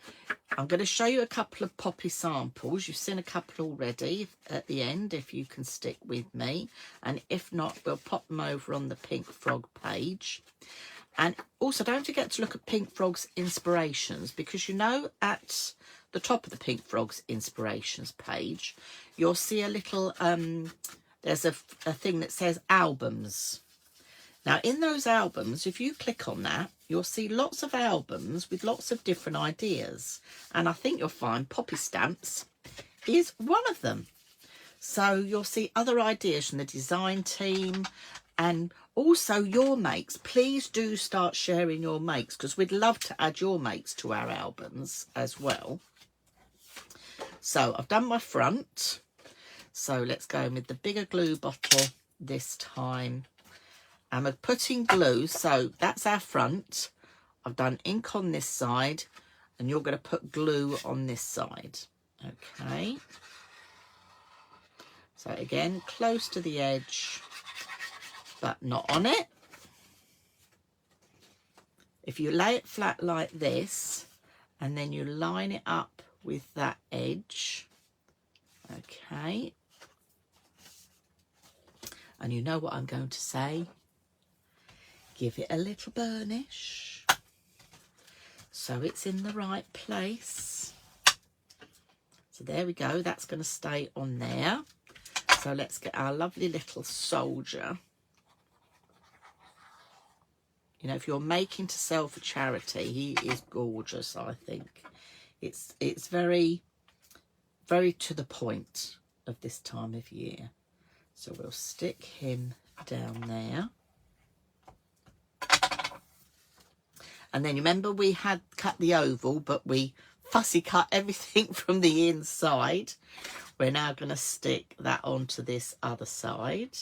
[SPEAKER 1] I'm going to show you a couple of poppy samples. You've seen a couple already at the end, if you can stick with me. And if not, we'll pop them over on the Pink Frog page. And also, don't forget to look at Pink Frog's inspirations, because you know at the top of the Pink Frog's inspirations page, you'll see a little, there's a thing that says albums. Now, in those albums, if you click on that, you'll see lots of albums with lots of different ideas. And I think you'll find Poppy Stamps is one of them. So you'll see other ideas from the design team and also your makes. Please do start sharing your makes, because we'd love to add your makes to our albums as well. So I've done my front. So let's go in with the bigger glue bottle this time. And we're putting glue, so that's our front. I've done ink on this side, and you're going to put glue on this side. Okay. So again, close to the edge, but not on it. If you lay it flat like this, and then you line it up with that edge. Okay. And you know what I'm going to say. Give it a little burnish so it's in the right place. So there we go, that's going to stay on there. So let's get our lovely little soldier. You know, if you're making to sell for charity, he is gorgeous, I think. It's very, very to the point of this time of year. So we'll stick him down there. And then you remember we had cut the oval, but we fussy cut everything from the inside. We're now going to stick that onto this other side.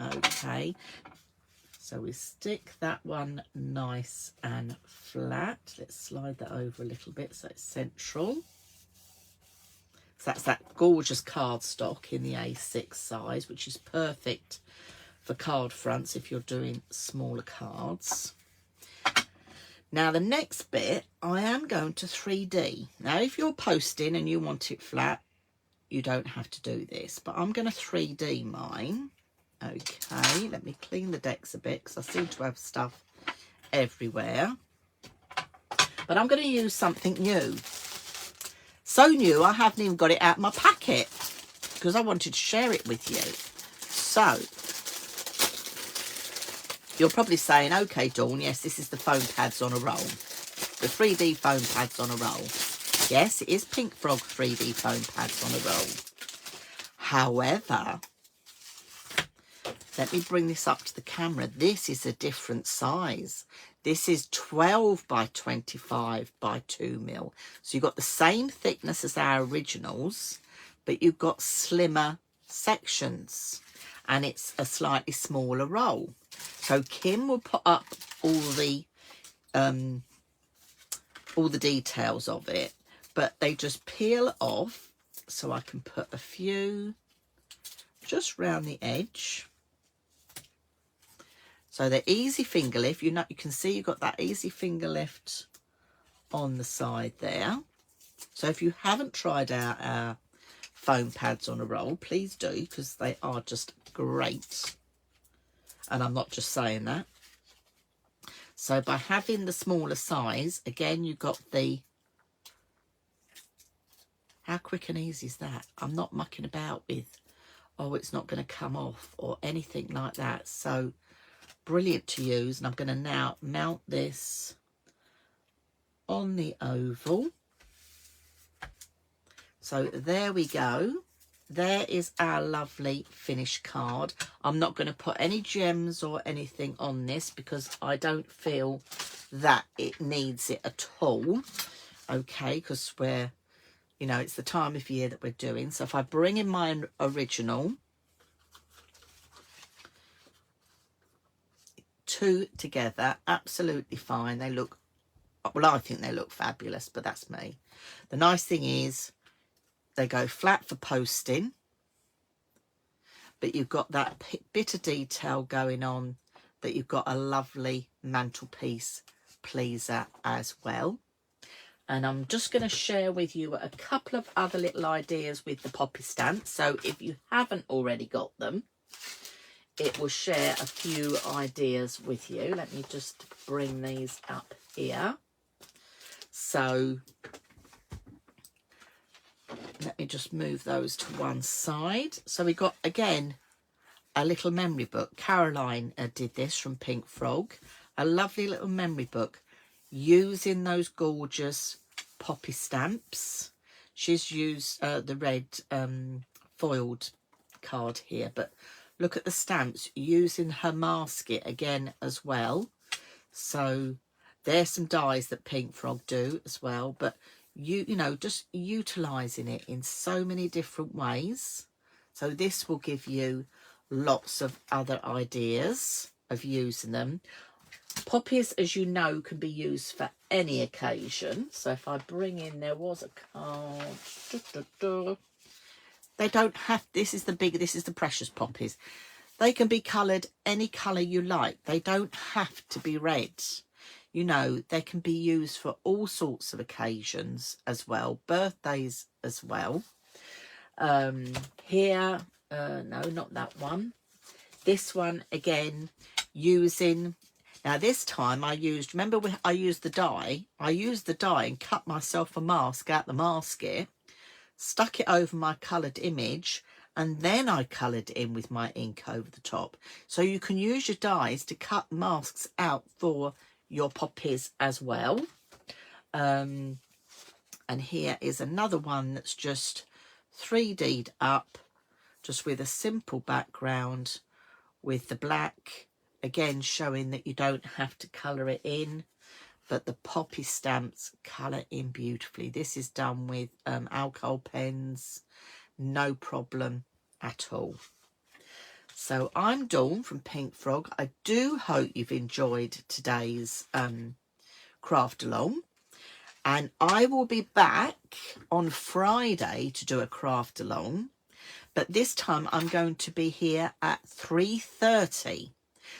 [SPEAKER 1] Okay, so we stick that one nice and flat. Let's slide that over a little bit so it's central. So that's that gorgeous cardstock in the A6 size, which is perfect for card fronts if you're doing smaller cards. Now the next bit, I am going to 3D. Now if you're posting and you want it flat, you don't have to do this, but I'm going to 3D mine. Okay, let me clean the decks a bit because I seem to have stuff everywhere. But I'm going to use something new. So new, I haven't even got it out of my packet because I wanted to share it with you. So, you're probably saying, okay, Dawn, yes, this is the foam pads on a roll. The 3D foam pads on a roll. Yes, it is Pink Frog 3D foam pads on a roll. However, let me bring this up to the camera. This is a different size. This is 12 by 25 by 2 mil. So you've got the same thickness as our originals, but you've got slimmer sections. And it's a slightly smaller roll. So Kim will put up all the details of it, but they just peel off. So I can put a few just round the edge. So they're easy finger lift. You can see you've got that easy finger lift on the side there. So if you haven't tried out our foam pads on a roll, please do, because they are just great. And I'm not just saying that. So by having the smaller size, again, you've got the... How quick and easy is that? I'm not mucking about with, oh, it's not going to come off or anything like that. So... brilliant to use, and I'm going to now mount this on the oval. So there we go. There is our lovely finished card. I'm not going to put any gems or anything on this because I don't feel that it needs it at all. Okay, because we're, you know, it's the time of year that we're doing. So if I bring in my original, two together, absolutely fine. They look, well, I think they look fabulous, but that's me. The nice thing is they go flat for posting, but you've got that bit of detail going on, that you've got a lovely mantelpiece pleaser as well. And I'm just going to share with you a couple of other little ideas with the poppy stamps. So if you haven't already got them, it will share a few ideas with you. Let me just bring these up here. So let me just move those to one side. So we got, again, a little memory book. Caroline did this from Pink Frog. A lovely little memory book using those gorgeous poppy stamps. She's used the red foiled card here, but look at the stamps using her masket again as well. So there's some dies that Pink Frog do as well, but you know, just utilizing it in so many different ways. So this will give you lots of other ideas of using them. Poppies, as you know, can be used for any occasion. So if I bring in, there was a card. They don't have, this is the precious poppies. They can be coloured any colour you like. They don't have to be red. You know, they can be used for all sorts of occasions as well. Birthdays as well. Here, no, not that one. This one, again, using... Now, this time I used... Remember, I used the die? I used the die and cut myself a mask out the masket, stuck it over my coloured image, and then I coloured it in with my ink over the top. So you can use your dies to cut masks out for your poppies as well. And here is another one that's just 3D'd up, just with a simple background with the black, again showing that you don't have to colour it in, but the poppy stamps colour in beautifully. This is done with alcohol pens, no problem at all. So I'm Dawn from Pink Frog. I do hope you've enjoyed today's craft along, and I will be back on Friday to do a craft along, but this time I'm going to be here at 3:30.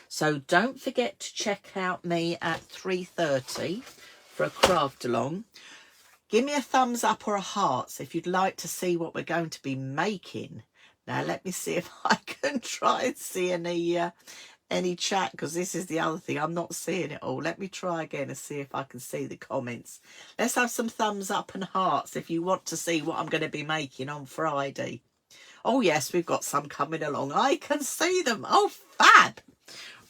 [SPEAKER 1] So don't forget to check out me at 3:30 for a craft along. Give me a thumbs up or a heart if you'd like to see what we're going to be making. Now let me see if I can try and see any chat, because this is the other thing, I'm not seeing it all. Let me try again and see if I can see the comments. Let's have some thumbs up and hearts if you want to see what I'm going to be making on Friday. Oh yes, we've got some coming along. I can see them. Oh, fab.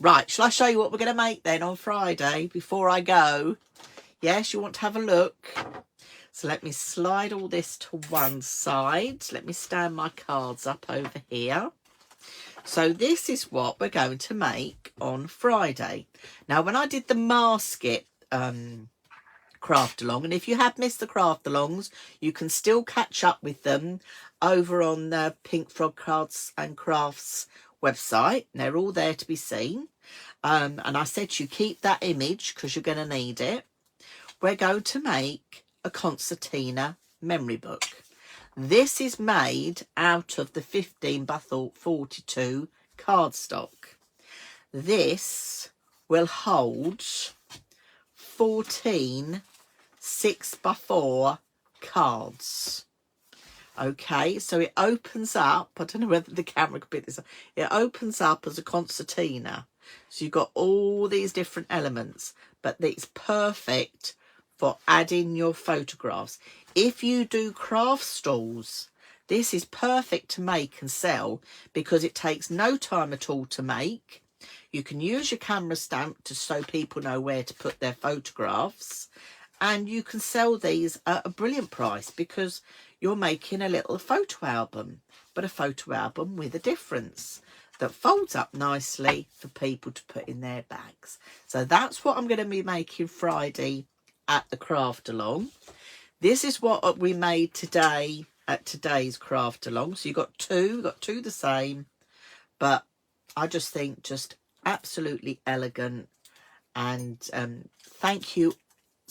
[SPEAKER 1] Right, shall I show you what we're going to make then on Friday before I go? Yes, you want to have a look? So let me slide all this to one side. Let me stand my cards up over here. So this is what we're going to make on Friday. Now, when I did the masket craft along, and if you have missed the craft alongs, you can still catch up with them over on the Pink Frog Cards and Crafts website. They're all there to be seen. And I said you keep that image because you're going to need it. We're going to make a concertina memory book. This is made out of the 15 by 42 cardstock. This will hold 14 6x4 cards. Okay, so it opens up, I don't know whether the camera could pick this up, it opens up as a concertina. So you've got all these different elements, but it's perfect for adding your photographs. If you do craft stalls, this is perfect to make and sell because it takes no time at all to make. You can use your camera stamp to so people know where to put their photographs, and you can sell these at a brilliant price because you're making a little photo album, but a photo album with a difference that folds up nicely for people to put in their bags. So that's what I'm going to be making Friday at the craft along. This is what we made today at today's craft along. So you got two the same, but I just think just absolutely elegant. And thank you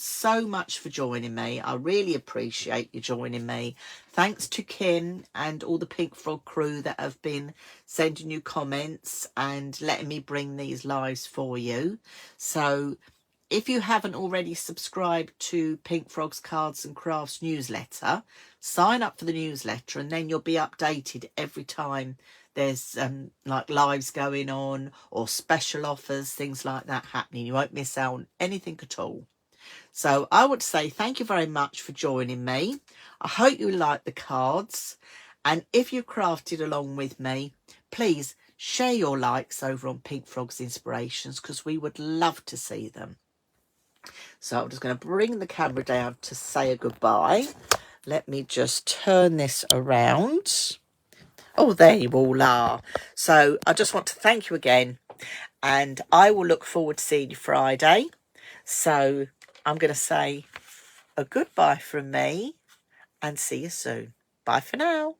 [SPEAKER 1] so much for joining me. I really appreciate you joining me. Thanks to Kim and all the Pink Frog crew that have been sending you comments and letting me bring these lives for you. So if you haven't already subscribed to Pink Frog's Cards and Crafts newsletter, sign up for the newsletter, and then you'll be updated every time there's like lives going on or special offers, things like that happening. You won't miss out on anything at all. So I would say thank you very much for joining me. I hope you like the cards. And if you crafted along with me, please share your likes over on Pink Frog's Inspirations, because we would love to see them. So I'm just going to bring the camera down to say a goodbye. Let me just turn this around. Oh, there you all are. So I just want to thank you again. And I will look forward to seeing you Friday. So I'm going to say a goodbye from me and see you soon. Bye for now.